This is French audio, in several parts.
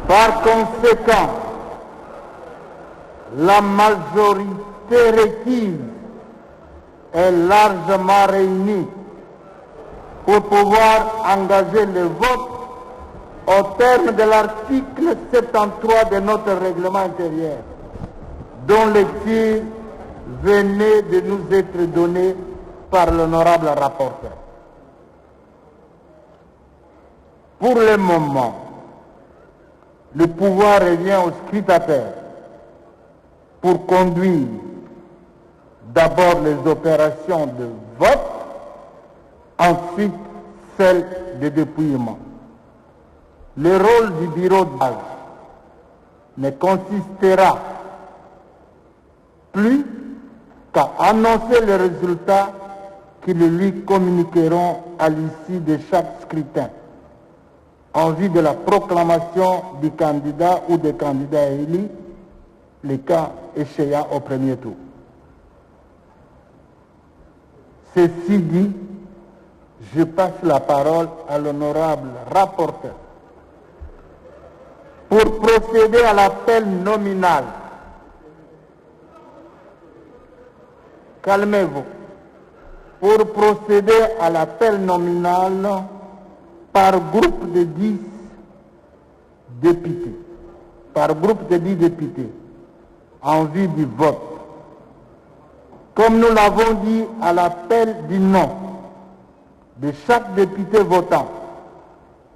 Par conséquent, la majorité requise est largement réunie pour pouvoir engager le vote au terme de l'article 73 de notre règlement intérieur, dont lecture venait de nous être donnée par l'honorable rapporteur. Pour le moment, le pouvoir revient au scrutateur pour conduire d'abord les opérations de vote, ensuite celles de dépouillement. Le rôle du bureau de base ne consistera plus qu'à annoncer les résultats qu'ils lui communiqueront à l'issue de chaque scrutin en vue de la proclamation du candidat ou des candidats élus, les cas échéant au premier tour. Ceci dit, je passe la parole à l'honorable rapporteur pour procéder à l'appel nominal. Calmez-vous. Pour procéder à l'appel nominal par groupe de 10 députés. Par groupe de 10 députés en vue du vote. Comme nous l'avons dit à l'appel du nom de chaque député votant,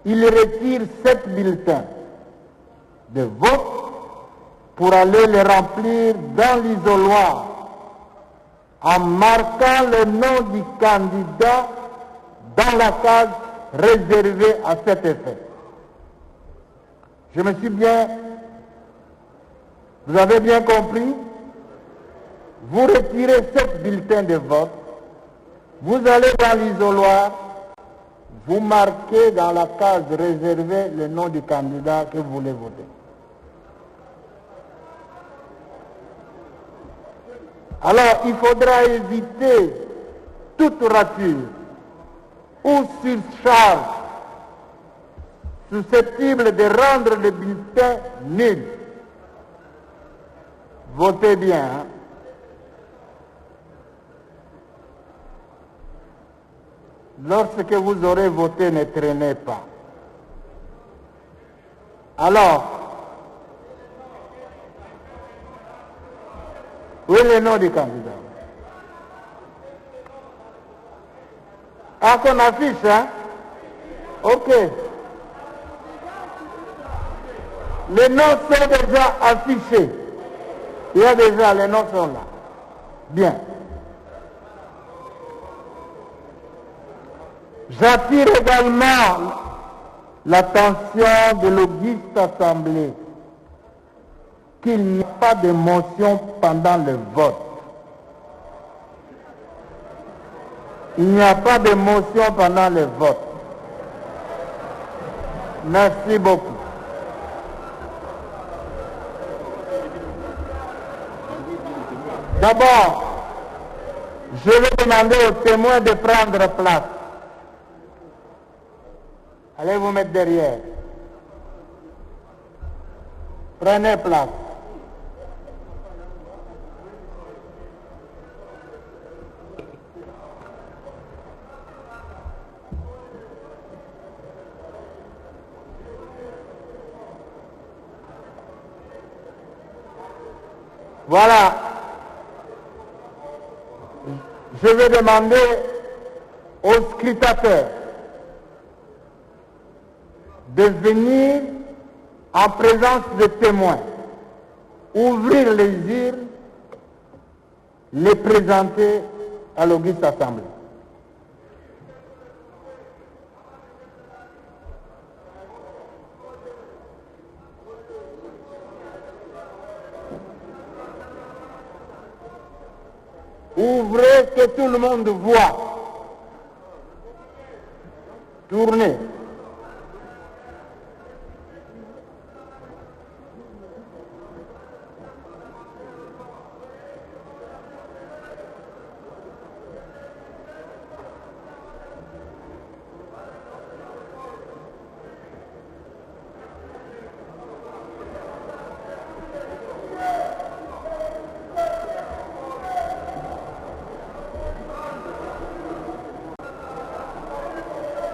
il retire 7 bulletins de vote pour aller les remplir dans l'isoloir en marquant le nom du candidat dans la case réservée à cet effet. Je me suis bien... Vous avez bien compris? Vous retirez 7 bulletins de vote, vous allez dans l'isoloir, vous marquez dans la case réservée le nom du candidat que vous voulez voter. Alors, il faudra éviter toute rature ou surcharge susceptible de rendre le bulletin nul. Votez bien, hein? Lorsque vous aurez voté, ne traînez pas. Alors, où est le nom du candidat? Ah, qu'on affiche, hein? Ok. Les noms sont déjà affichés. Il y a déjà, les noms sont là. Bien. J'attire également l'attention de l'auguste assemblée qu'il n'y a pas de motion pendant le vote. Il n'y a pas de motion pendant le vote. Merci beaucoup. D'abord, je vais demander aux témoins de prendre place. Allez vous mettre derrière. Prenez place. Voilà. Je vais demander aux scrutateurs de venir en présence de témoins, ouvrir les urnes, les présenter à l'auguste assemblée. Ouvrez que tout le monde voit. Tournez.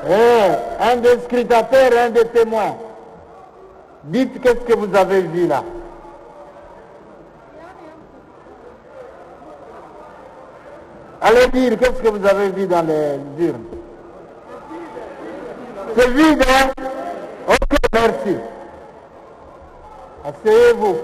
Un des scrutateurs, un des témoins. Dites qu'est-ce que vous avez vu là. Allez dire qu'est-ce que vous avez vu dans les urnes. C'est vide, hein? Ok, merci. Asseyez-vous.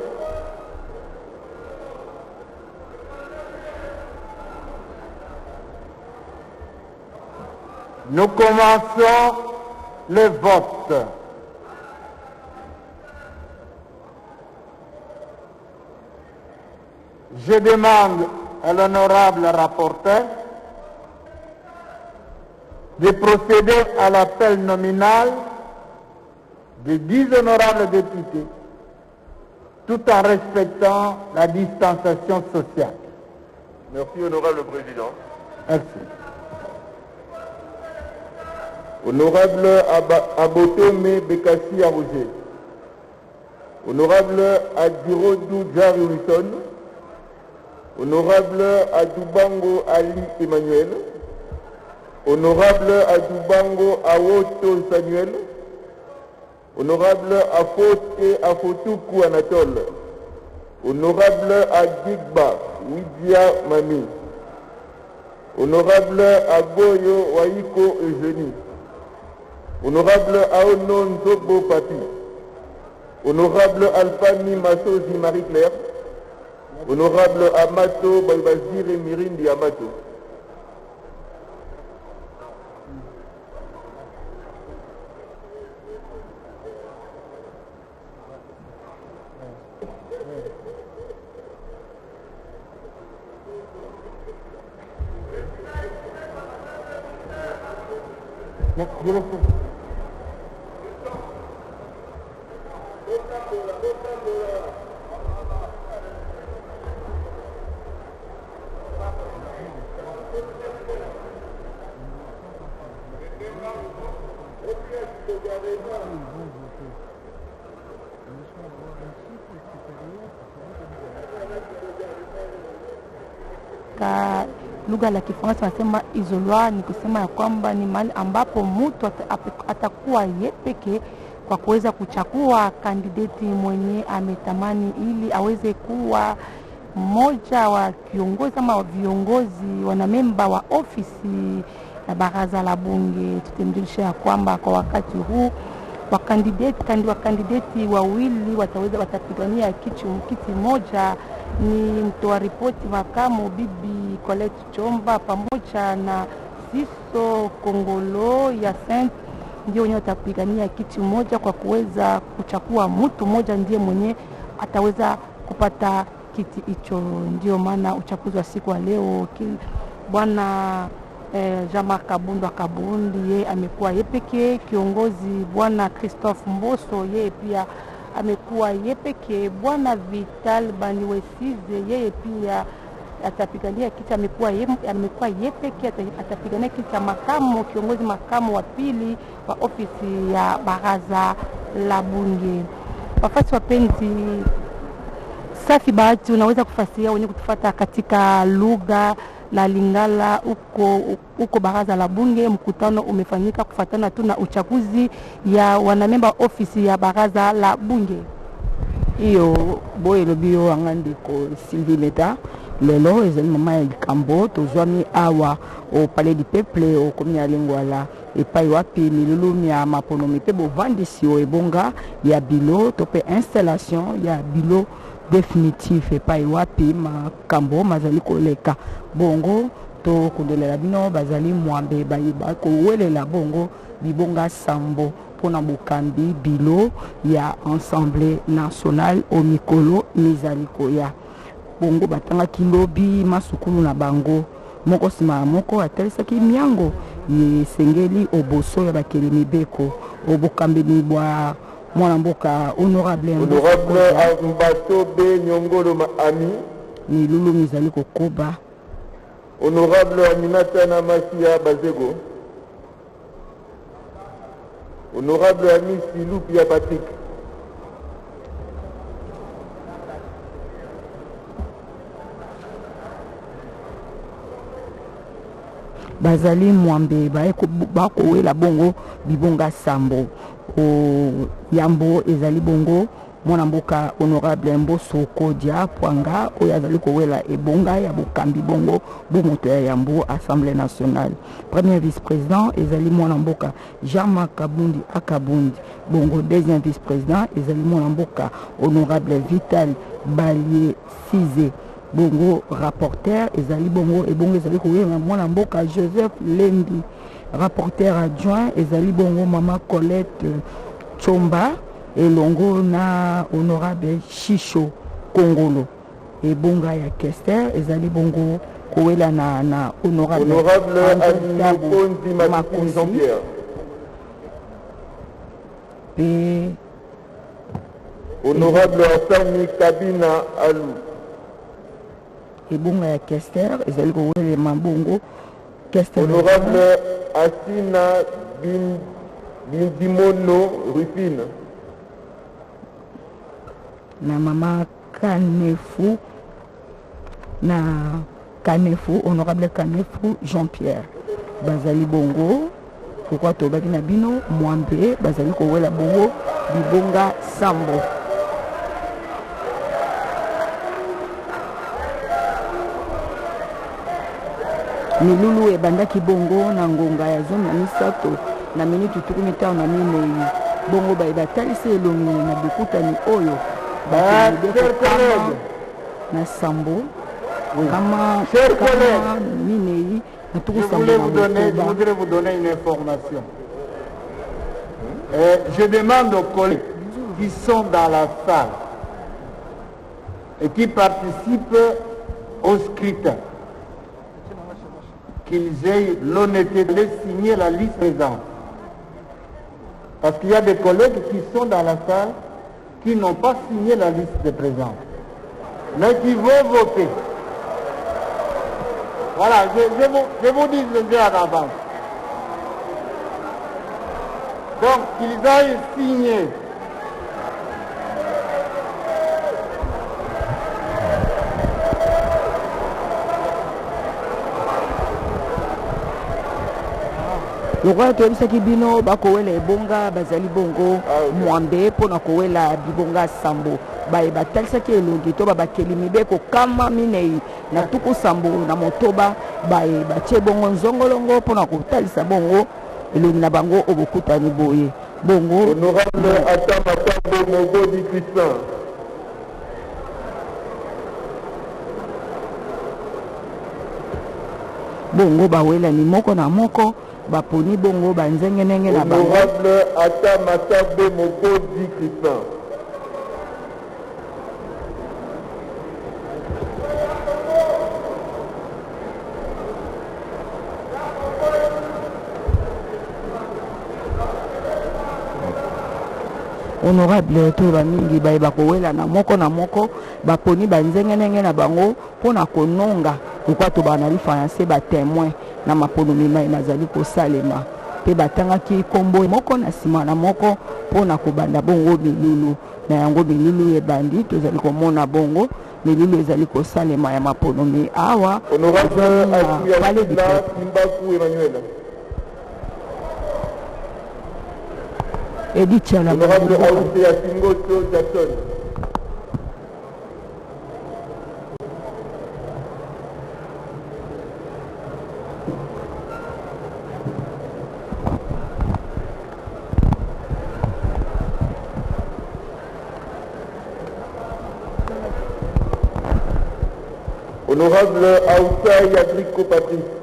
Nous commençons le vote. Je demande à l'honorable rapporteur de procéder à l'appel nominal de 10 honorables députés, tout en respectant la distanciation sociale. Merci, honorable président. Merci. Honorable Abotome Bekassi Arroger. Honorable Adirodou Jari Wilson. Honorable Adubango Ali Emmanuel. Honorable Adubango Awoto Samuel. Honorable Afote Afotuku Anatole. Honorable Adigba Widia Mami. Honorable Agoyo Waiko Eugénie. Honorable Aonon Zobo Papi. Honorable Alfani Massozi Marie-Claire. Honorable Amato Balbazir Mirindi Amato. Lugha la Kifaransa wanasema isoloir, ni kusema ya kwamba ni mahali ambapo mtu atakuwa yeye pekee kwa kuweza kuchagua kandidati mwenye ametamani ili aweze kuwa mmoja wa kiongozi ama viongozi wanamemba wa ofisi ya baraza la bunge. Tutemjulisha ya kwamba kwa wakati huu wakandidati wawili watapigania kiti moja, ni mtoa ripoti makamu bibi Colette Chomba pamoja na Siso Kongolo ya Saint, ndio wenyewe watapigania kiti moja kwa kuweza kuchagua mtu mmoja ndiye mwenye ataweza kupata kiti hicho. Ndio maana uchaguzi wa siku wa leo bwana Jean-Marc Kabundi yeye amekuwa yeye pekee kiongozi, bwana Christophe Mboso yeye pia amekuwa yeye pekee, bwana Vital Baniwesize yeye pia atapigania kiti, amekuwa yeye pekee atapigania kiti cha makamu, kiongozi makamu wa pili wa ofisi ya baraza la bunge. Wafasi wapenzi, Safi Bahati unaweza kufasiria wenye kutufuata katika lugha la Lingala uko baraza la bunge. Mkutano umefanyika kufuatana tu na uchaguzi ya wanamemba ofisi ya baraza la bunge. Iyo boye lobio angandi ko Sylvie Leta lelo ezali mama ya Kambo tozwami awa au palais du peuple au komia lingwala epai wapi milulumi ya maponomi pe bovandisi o ebonga ya bilo tope installation ya bilo définitif epai wapi makambo mazali koleka bongo to kundelela bino bazali mwambe bayiba ko welela bongo bibonga sambo pona bokambi bilo ya Assemblée nationale au mikolo mizali koya bongo batanga kilobi masukulu na bango moko sima moko atelisaki miango yesengeli oboso ya bakeli mibeko obokambi ni bwa mwana mboka honorable Mbato be Nyongolo Ami ni lulu mizali kokoba honorable Aminata na Masia Bazego, honorable Ami Silupia Patrick, bazali mwambe bakowela bongo bibonga sambo o yambo ezali bongo mwana mboka honorable Mboso Kodia Pwanga oyo azali kowela ebonga ya bokambi bongo bomoto ya yambo Assemblée nationale. Premier vice-président ezali mwana mboka Jean-Marc Kabundi Akabundi bongo. Deuxième vice-président ezali mwana mboka honorable Vital Balier Size bongo. Rapporteur ezali bongo ebongo ezali kowela mwana mboka Joseph Lendi. Rapporteur adjoint ezali bongo mama Colette Chomba elongo na honorable Chicho Kongolo. Ebonga ya Kester ezali bongo kowela na honorable Adimokondi Matini Jean-Pierre. Pe Honorable Asani Kabina Alou. Ebonga ya Kester ezali kowela mabongo Kester. Honorable Asina Bindimono Rufine. Na mama Kanefu honorable Kanefu Jean-Pierre bazali bongo pourquoi tobaki na bino mwambe bazali kowela bongo bibonga sambo. Milulu ebandaki bongo na ngonga ya zone ya misato na minute 35 na minei bongo batalisi elongi na bikutani oyo na sambo kama minei na tuku sambo. Je voudrais vous donner une information. Je demande aux collègues qui sont dans la salle et qui participent au scrutin qu'ils aient l'honnêteté de signer la liste présente. Parce qu'il y a des collègues qui sont dans la salle qui n'ont pas signé la liste de présents, mais qui vont voter. Voilà, je vous dis déjà en avance. Donc, qu'ils aillent signer. Lokwa toyebisaki bino bakowela ebonga bazali bongo mwambe mpona kowela bibonga sambo baye batalisaki elongi to babakeli mibeko kama minei na tuku sambo na motoba baye batie bongo nzongolongo mpona kotalisa bongo elongi na bango obokutani boye bongo. Honorable Atama Kambo Mogodi Christian. Bongo bawela ni moko na moko baponi bongo banzengenenge na bango. Honorable Atama Kambo Mogodi Christian. Honorable to bamingi baye bakowela na moko baponi banzengenenge na bango pona kononga pourquoi to banali français ba témoin na mapono mima nazali kosalema pe batangaki kombo moko na sima na moko pona kobanda bongo milulu na yango milulu ebandi tozali komona bongo milulu ezali kosalema ya mapono mi awa. Honorable Atuya Simbaku Emmanuel. Edith Honorable Aouté Asingoto Jackson. Honorable Aouta Yadriko Patrice.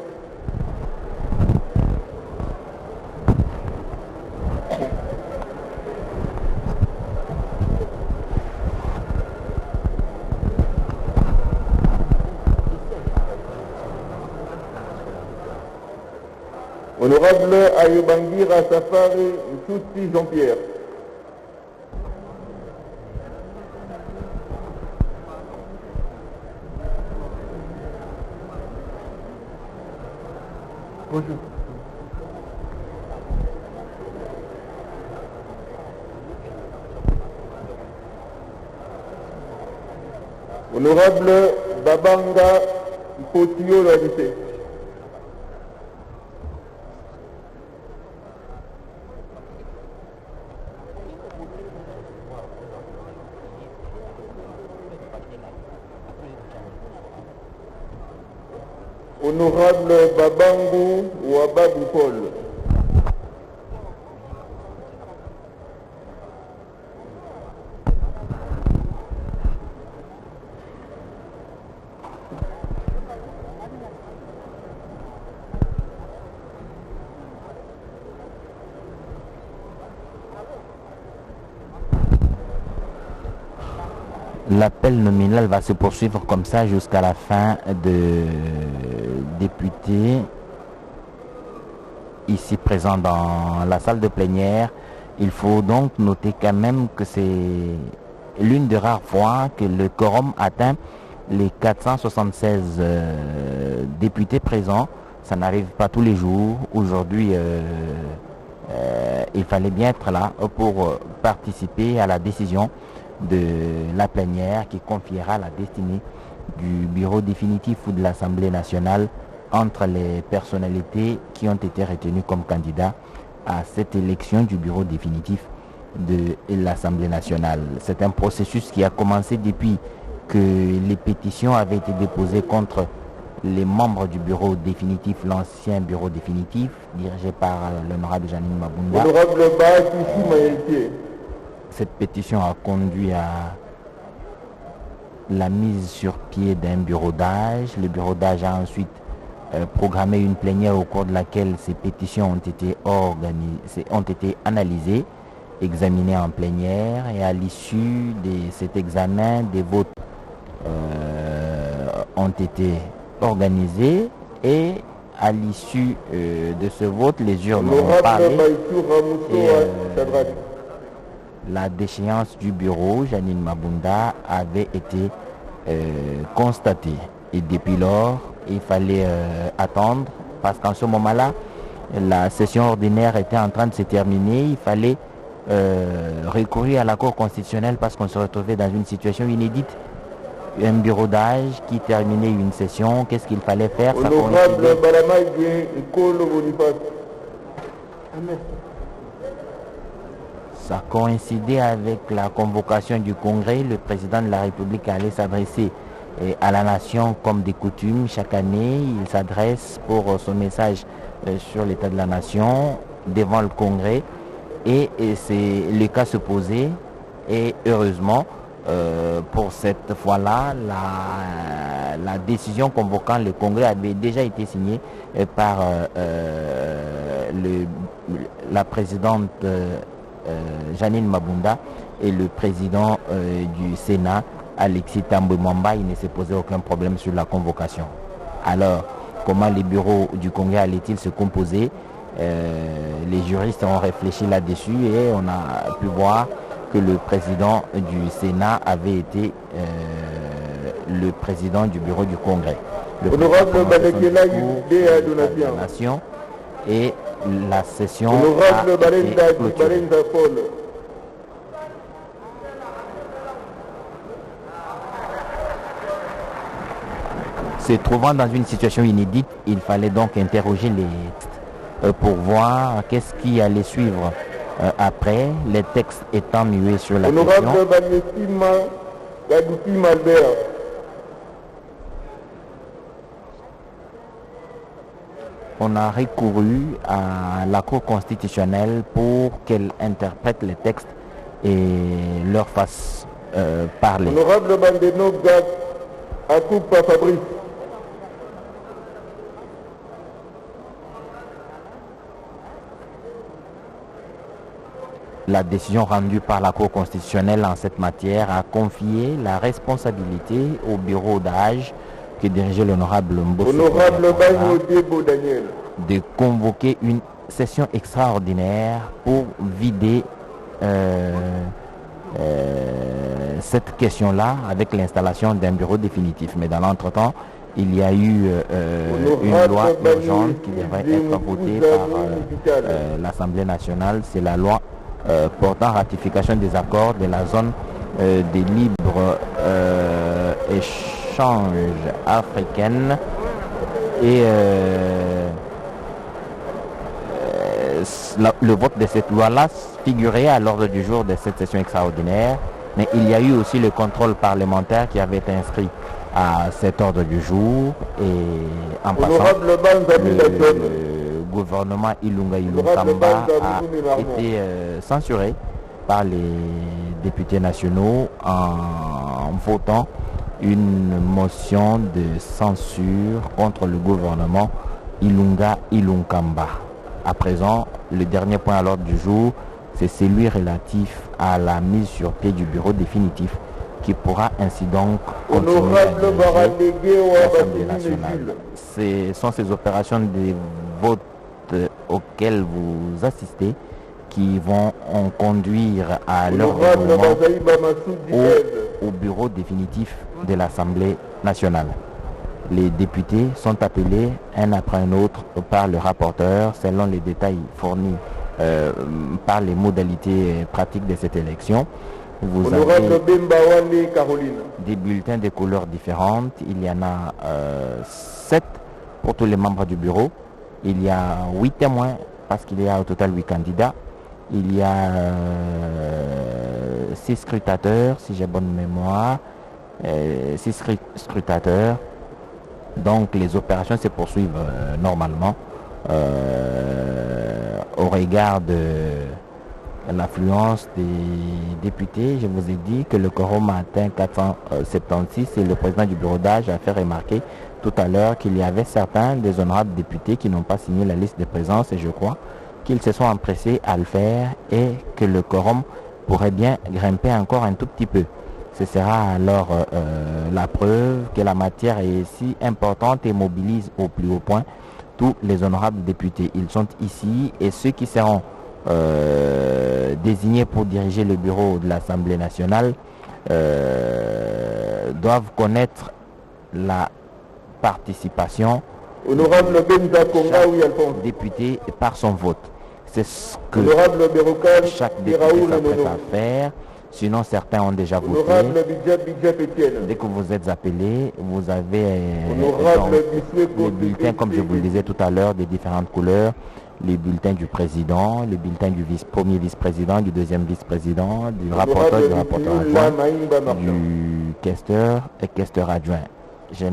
Honorable Ayobangira Safari Ntouti Jean-Pierre. Bonjour. Honorable Babanga Potio Ladité. Honorable Babangu Wababou Paul. L'appel nominal va se poursuivre comme ça jusqu'à la fin de députés ici présents dans la salle de plénière. Il faut donc noter quand même que c'est l'une des rares fois que le quorum atteint les 476 députés présents. Ça n'arrive pas tous les jours. Aujourd'hui, il fallait bien être là pour participer à la décision de la plénière qui confiera la destinée du bureau définitif ou de l'Assemblée nationale entre les personnalités qui ont été retenues comme candidats à cette élection du bureau définitif de l'Assemblée nationale. C'est un processus qui a commencé depuis que les pétitions avaient été déposées contre les membres du bureau définitif, l'ancien bureau définitif, dirigé par l'honorable Janine Mabunda. Honorable Bakishi Maïté. Cette pétition a conduit à la mise sur pied d'un bureau d'âge. Le bureau d'âge a ensuite programmé une plénière au cours de laquelle ces pétitions ont été analysées, examinées en plénière, et à l'issue de cet examen, des votes ont été organisés, et à l'issue de ce vote, les urnes ont parlé. La déchéance du bureau, Janine Mabunda, avait été constatée. Et depuis lors, il fallait attendre, parce qu'en ce moment-là, la session ordinaire était en train de se terminer. Il fallait recourir à la Cour constitutionnelle parce qu'on se retrouvait dans une situation inédite. Un bureau d'âge qui terminait une session, qu'est-ce qu'il fallait faire? Ça coïncidait avec la convocation du Congrès. Le président de la République allait s'adresser à la nation comme de coutume. Chaque année, il s'adresse pour son message sur l'état de la nation devant le Congrès. Et c'est le cas se posait. Et heureusement, pour cette fois-là, la décision convoquant le Congrès avait déjà été signée par la présidente Janine Mabunda et le président du Sénat, Alexis Tambwe Mwamba. Il ne s'est posé aucun problème sur la convocation. Alors, comment les bureaux du Congrès allaient-ils se composer? Les juristes ont réfléchi là-dessus et on a pu voir que le président du Sénat avait été le président du bureau du Congrès. Le nation et la session a été clôturée. Se trouvant dans une situation inédite, il fallait donc interroger les textes pour voir qu'est-ce qui allait suivre après, les textes étant muets sur la question. On a recouru à la Cour constitutionnelle pour qu'elle interprète les textes et leur fasse parler. Honorable Bandeno Gad Akoupa Fabrice. La décision rendue par la Cour constitutionnelle en cette matière a confié la responsabilité au bureau d'âge que dirigeait l'honorable Mbosso de convoquer une session extraordinaire pour vider cette question-là avec l'installation d'un bureau définitif. Mais dans l'entretemps, il y a eu une loi urgente qui devrait être votée par l'Assemblée nationale. C'est la loi portant ratification des accords de la zone des libres échanges africaines. Et le vote de cette loi-là figurait à l'ordre du jour de cette session extraordinaire. Mais il y a eu aussi le contrôle parlementaire qui avait été inscrit à cet ordre du jour et en passant, le gouvernement Ilunga Ilunkamba a été censuré par les députés nationaux en votant une motion de censure contre le gouvernement Ilunga Ilunkamba. À présent, le dernier point à l'ordre du jour, c'est celui relatif à la mise sur pied du bureau définitif qui pourra ainsi donc continuer à diriger l'Assemblée nationale. Ce sont ces opérations de vote auxquelles vous assistez qui vont conduire à leur déroulement au bureau définitif de l'Assemblée nationale. Les députés sont appelés un après un autre par le rapporteur selon les détails fournis par les modalités pratiques de cette élection. Vous avez des bulletins de couleurs différentes. Il y en a 7 pour tous les membres du bureau. Il y a 8 témoins parce qu'il y a au total 8 candidats. Il y a 6 scrutateurs, si j'ai bonne mémoire. 6 scrutateurs. Donc les opérations se poursuivent normalement au regard de l'affluence des députés. Je vous ai dit que le quorum a atteint 476 et le président du bureau d'âge a fait remarquer tout à l'heure qu'il y avait certains des honorables députés qui n'ont pas signé la liste de présence et je crois qu'ils se sont empressés à le faire et que le quorum pourrait bien grimper encore un tout petit peu. Ce sera alors la preuve que la matière est si importante et mobilise au plus haut point tous les honorables députés. Ils sont ici et ceux qui seront désignés pour diriger le bureau de l'Assemblée nationale doivent connaître la participation chaque député par son vote. C'est ce que chaque député s'apprête à faire. Sinon, certains ont déjà voté. Dès que vous êtes appelé, vous avez les bulletins, comme je vous le disais tout à l'heure, des différentes couleurs. Les bulletins du président, les bulletins du premier vice-président, du deuxième vice-président, du rapporteur adjoint, du questeur et questeur adjoint. Je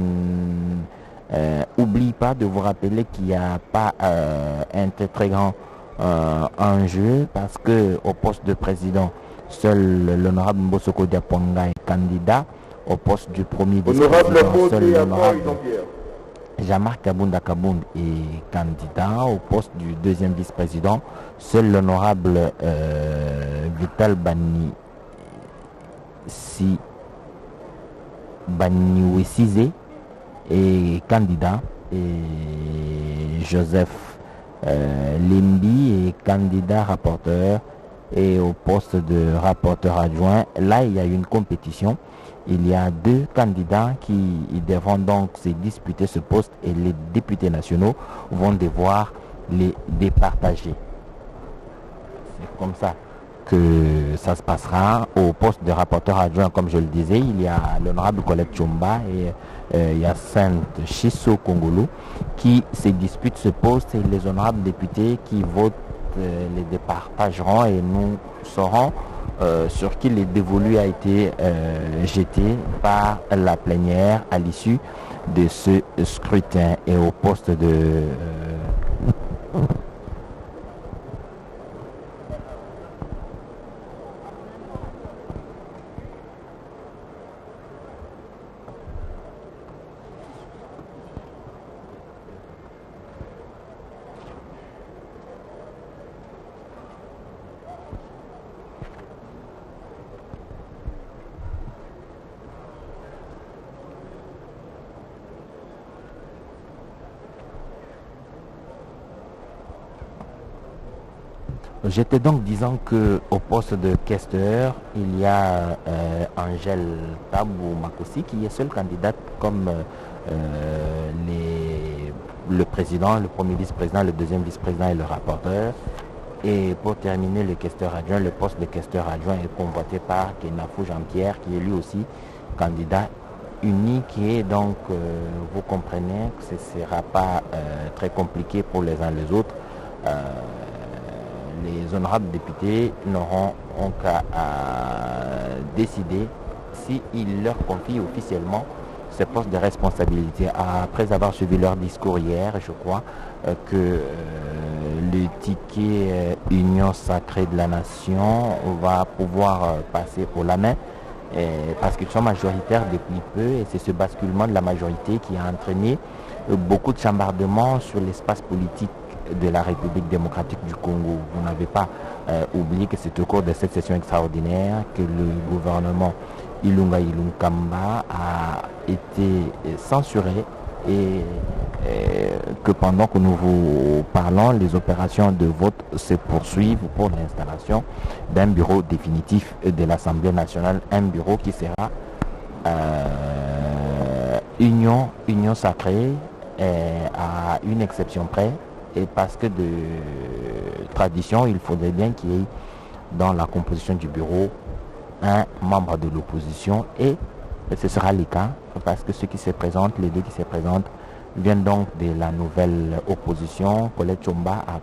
n'oublie pas de vous rappeler qu'il n'y a pas un très grand enjeu parce que au poste de président, seul l'honorable Mbosoko Diaponga est candidat. Au poste du premier vice-président, seul l'honorable Jean-Marc Kabunda Kabound est candidat. Au poste du deuxième vice-président, seul l'honorable Vital Baniwesize est candidat. Et Joseph Limbi est candidat rapporteur. Et au poste de rapporteur adjoint, là il y a une compétition. Il y a 2 candidats qui devront donc se disputer ce poste et les députés nationaux vont devoir les départager. C'est comme ça que ça se passera. Au poste de rapporteur adjoint, comme je le disais, il y a l'honorable Colette Chomba et il y a Sainte Chisso Kongolo qui se disputent ce poste et les honorables députés qui votent les départageront et nous saurons sur qui les dévolus a été jeté par la plénière à l'issue de ce scrutin. Et au poste de J'étais donc disant que au poste de questeur, il y a Angèle Tabou Makosi qui est seule candidate comme le président, le premier vice-président, le deuxième vice-président et le rapporteur. Et pour terminer, le questeur adjoint, le poste de questeur adjoint est convoité par Kenafou Jean-Pierre qui est lui aussi candidat unique et donc vous comprenez que ce ne sera pas très compliqué pour les uns les autres. Les honorables députés n'auront qu'à décider s'ils leur confient officiellement ces postes de responsabilité. Après avoir suivi leur discours hier, je crois que le ticket Union sacrée de la nation va pouvoir passer au la main parce qu'ils sont majoritaires depuis peu et c'est ce basculement de la majorité qui a entraîné beaucoup de chambardements sur l'espace politique de la République démocratique du Congo. Vous n'avez pas oublié que c'est au cours de cette session extraordinaire que le gouvernement Ilunga Ilunkamba a été censuré et que pendant que nous vous parlons, les opérations de vote se poursuivent pour l'installation d'un bureau définitif de l'Assemblée nationale, un bureau qui sera union sacrée à une exception près, et parce que de tradition, il faudrait bien qu'il y ait dans la composition du bureau un membre de l'opposition, et ce sera le cas parce que ceux qui se présentent, les deux qui se présentent, viennent donc de la nouvelle opposition. Colette Chomba a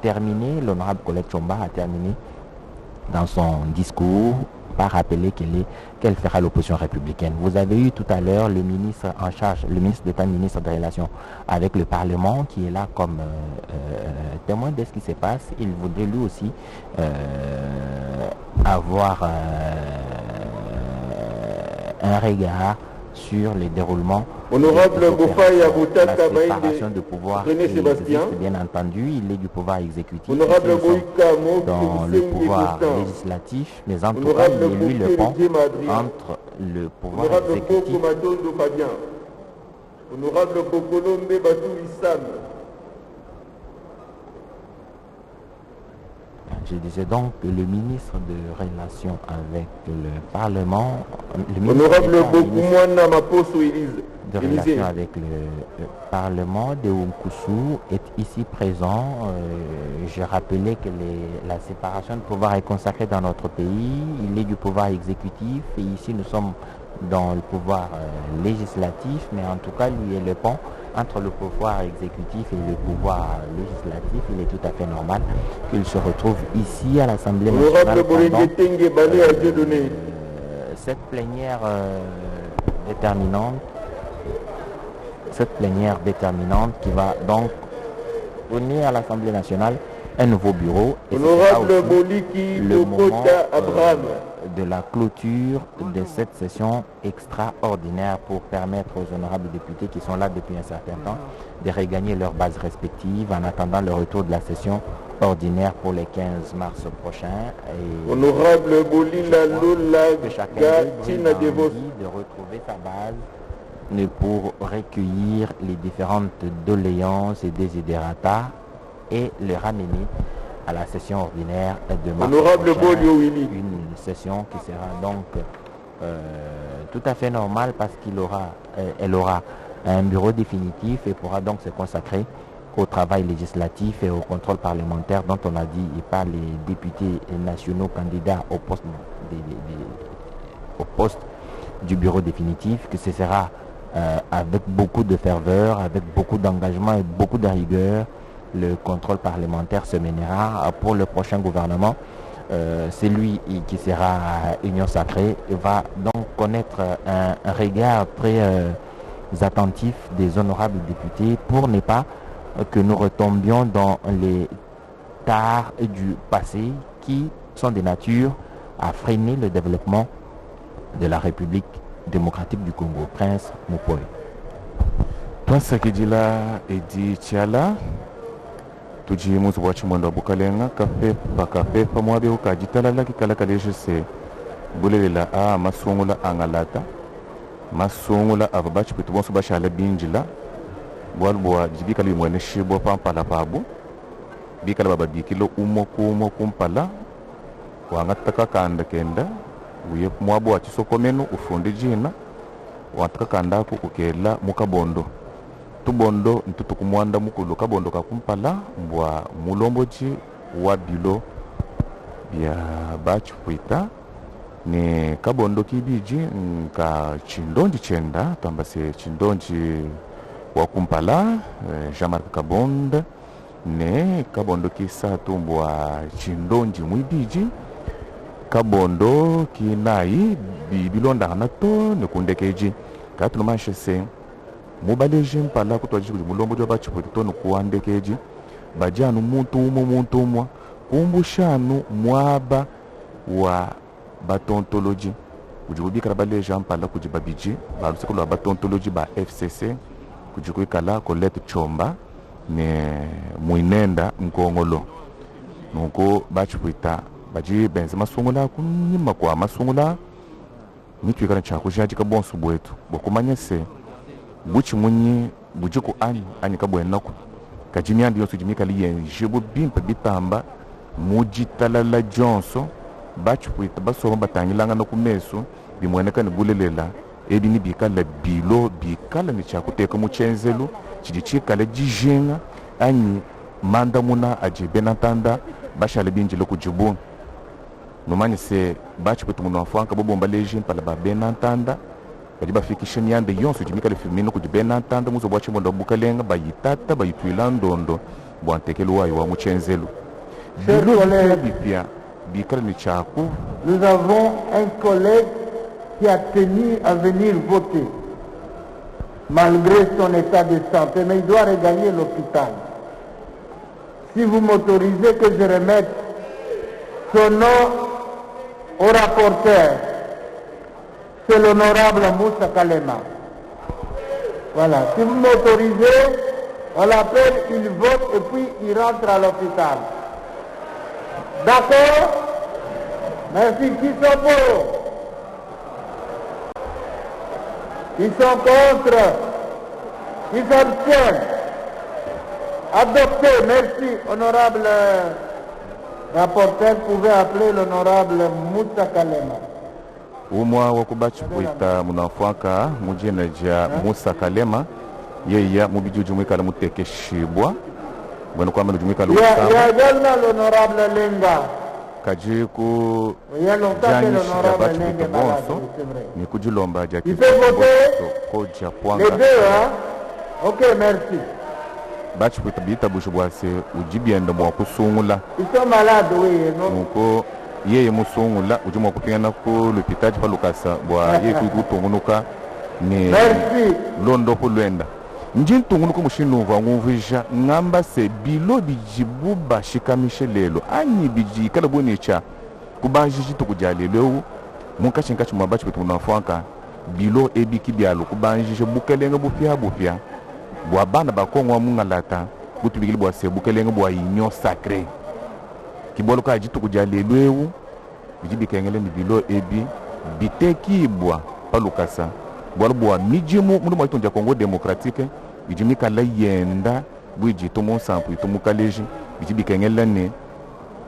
terminé, l'honorable Colette Chomba a terminé dans son discours par rappeler qu'elle fera l'opposition républicaine. Vous avez eu tout à l'heure le ministre en charge, le ministre d'État, ministre des Relations avec le Parlement, qui est là comme témoin de ce qui se passe. Il voudrait lui aussi avoir un regard sur les déroulements. Honorable la séparation de pouvoir existe, bien entendu, il est du pouvoir exécutif, Honorable dans le pouvoir législatif, mais en tout cas, il est lui le pont entre le pouvoir exécutif. Honorable Bokolombe Batou Issam. Je disais donc que le ministre de Relations avec le Parlement, le ministre de Relations avec le Parlement de Oumkoussou est ici présent. Je rappelais que la séparation de pouvoir est consacrée dans notre pays. Il est du pouvoir exécutif et ici nous sommes dans le pouvoir législatif, mais en tout cas lui est le pont entre le pouvoir exécutif et le pouvoir législatif. Il est tout à fait normal qu'il se retrouve ici à l'Assemblée nationale pendant cette plénière déterminante qui va donc donner à l'Assemblée nationale un nouveau bureau. Et le moment de la clôture de cette session extraordinaire pour permettre aux honorables députés qui sont là depuis un certain temps de regagner leurs bases respectives en attendant le retour de la session ordinaire pour les 15 mars prochains. Et honorable Bolila Lola que chacun de retrouver sa base pour recueillir les différentes doléances et desiderata et les ramener à la session ordinaire de mars prochain, une session qui sera donc tout à fait normale parce elle aura un bureau définitif et pourra donc se consacrer au travail législatif et au contrôle parlementaire dont on a dit par les députés nationaux candidats au poste du bureau définitif, que ce sera avec beaucoup de ferveur, avec beaucoup d'engagement et beaucoup de rigueur. Le contrôle parlementaire se mènera pour le prochain gouvernement. Celui qui sera Union sacrée va donc connaître un regard très attentif des honorables députés pour ne pas que nous retombions dans les tares du passé qui sont de nature à freiner le développement de la République démocratique du Congo. Prince Moupoy. Twasakidila Edi Tiala tuji mutu wa chimondo bukalenga kapepa mwabe ukajitala laki kalakaleshe se bulelela a masungula angalata masungula ababachi pitu bonso bashala binjila bwalbwa jibikali mwene shibo pampala pabu bikala babadikilo umo kumpala wangataka kanda kenda uye mwabu wa chisokomenu ufundi jina wataka kandaku ukela mukabondo tubondo ntutukumwanda mukulu kabondo kakumpala mbwa mulomboji wa bilo bya bachi puita ni kabondo kibiji nka chindonji chenda tambase chindonji wa kumpala Jean-Marc Kabonda ne kabondo kisatu mbwa chindonji mwibiji kabondo kinai bibilonda nato nekundekeji kati no manchese mubaleje mpala kutwaji ku mulombo jwa bachipwito no kuandekeji bajanu muntu umwa kumbushanu mwaba wa batontology kujibikala baleje mpala kujibabiji baluseko lwa batontology ba FCC kujikuikala Colette Chomba ne muinenda nkongolo nuko bachipwita baji benze masungula kunyima kwa masungula nitwikana chako jaji kabonso bwetu bokumanyese buchi munyi bujiku ani kabwenako kajimyandi yonso jimika liyenje bimpa bitamba mujitalala jonso bachipwita basoma batangilanga no kumeso bimweneka ni bulelela ebi ni bikala bilo bikala ni chakuteka muchenzelu chidichikala jijenga ani manda muna ajibe natanda bashale binjilo kujibu nomani se bachipwita muno afanka bobomba leje mpala babe natanda bajiba fikisha nyande yonso jimika le filmino kujibe natanda muzo bwachi mondo bukalenga bayitata bayitwila ndondo bwantekelo wayo wa muchenzelu bikala ni chaku. Nous avons un collègue qui a tenu à venir voter malgré son état de santé, mais il doit regagner l'hôpital. Si vous m'autorisez que je remette son nom au rapporteur, c'est l'honorable Moussa Kalema. Voilà, si vous m'autorisez, on l'appelle, il vote et puis il rentre à l'hôpital. D'accord? Merci. Qui sont pour? Ils sont contre? Ils s'abstiennent? Adopté. Merci, honorable rapporteur. Vous pouvez appeler l'honorable Moussa Kalema. Umwa wakubachipwita munafuaka mujina ja Moussa Kalema yeya mubijujumwika la mutekeshibwa bwana kwa mujumwika la Il y a également l'honorable Lenga. Kajiku l'honorable Lenga bonso ni kujilomba ja il peut voter koja les pwanga deux, hein? Ok, merci. bachipwita bita bushubwase ujibienda mwa kusungula Ils sont malades, oui. Non? nuko yeye musungula ujumwa kupingana ku lupitaji pa lukasa bwa yeye kutungunuka ni Merci. londo kulwenda njintungunuka mushinuva nguvija ngamba se bilo bijibu bashikamishe lelo anyi biji kala bonicha kubajiji tukujalelo munkashinka chuma bachi tunafanka bilo ebiki byalo kubanjije bukelenga bufya bwa bana bakongwa mungalata butubikili bwa se bukelenga bwa inyo sacré kibolo ka jitu kujalelwewu bijibikengele ni bilo ebi bitekibwa palukasa bwa mijimu mundu maitonja Congo démocratique bijimika la yenda bwiji to monsampu to mukaleji bijibikengele ne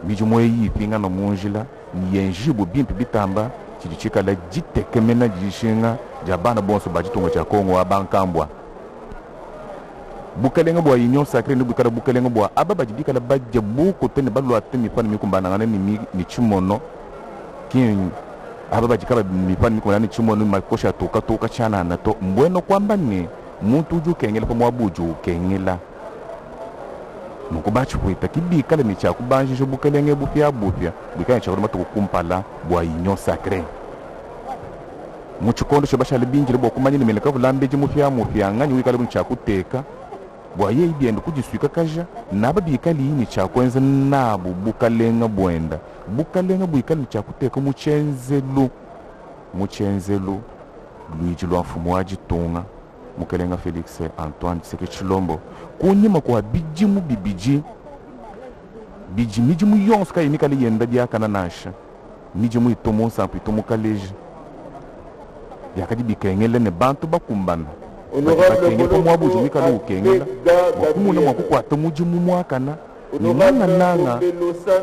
bijimu yipinga no munjila ni yenjibu bimpi bitamba chichika la jitekemena jishinga jabana bonso bajitongo cha Congo abankambwa bukalenga bwa union sacré ni bukara bukalenga bwa ababa jibika la bajja buko tene balu atemi pani mikumbana ngane ni chimono kin ababa jikaba mipani mikumbana ni chimono makosha toka chana na to mbweno kwamba ni muntu ju kengela pa mwabuju kengela nukubachi kwita kibika la ni cha kubanjije bukalenga bupya bukanya cha kuruma tukumpala bwa union sacré muchikondo shobasha libinjire bwo kumanya ni meleka bulambeje mupya ngani wikala buncha kuteka bwaye ibienda kujiswika kaja naba bikali ni chakwenza nabu bukalenga bwenda bukalenga bwikali chakuteka muchenzelu Luigi Lwamfumu wajitunga mukalenga Felix Antoine Seke Chilombo kunyima kwa bijimu bibiji mijimu yonse ka imikali yenda byakana nasha mijimu itomo sampu itomo kaleji yakadi bikengele ne bantu bakumbana honorable mwabuju mikalo ukengela wakumuna mwakukwata mujimu mwakana ni nanga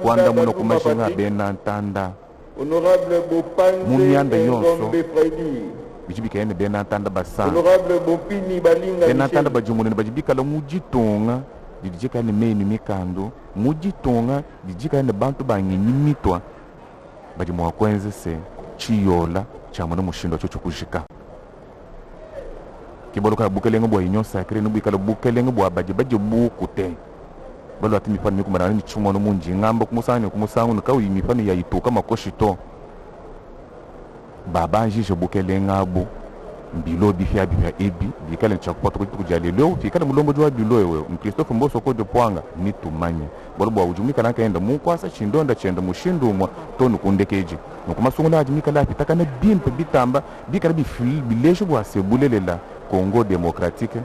kwanda muno kumashinga benantanda honorable Bopanze munyanda yonso bijibika ne benantanda basa honorable Bopini Balinga benantanda bajumune bajibika la mujitonga dijika ne meni mikando mujitonga dijika ne bantu banginyi mitwa bajimwa kwenze se chiyola chamana mushindo cyo kujika kiboloka bukelenga bwa union sacré no bikala bukelenga bwa baje bukute balo atimi pani kumara ni chuma no munji ngamba kumusangu no kawi mipani ya itoka makoshito baba njije bukelenga bu mbilo bifya ebi bikale nchakupata kujali leo fikale mulombo jwa bilo wewe Christophe Mboso ko de Pwanga ni tumanye borobo ujumika nakaenda mukwasa chindonda chenda mushindumwa tonu kundekeji nokumasungula ajimika la pitaka na bimpe bitamba bikale bifil bilesho bwa sebulelela Congo démocratique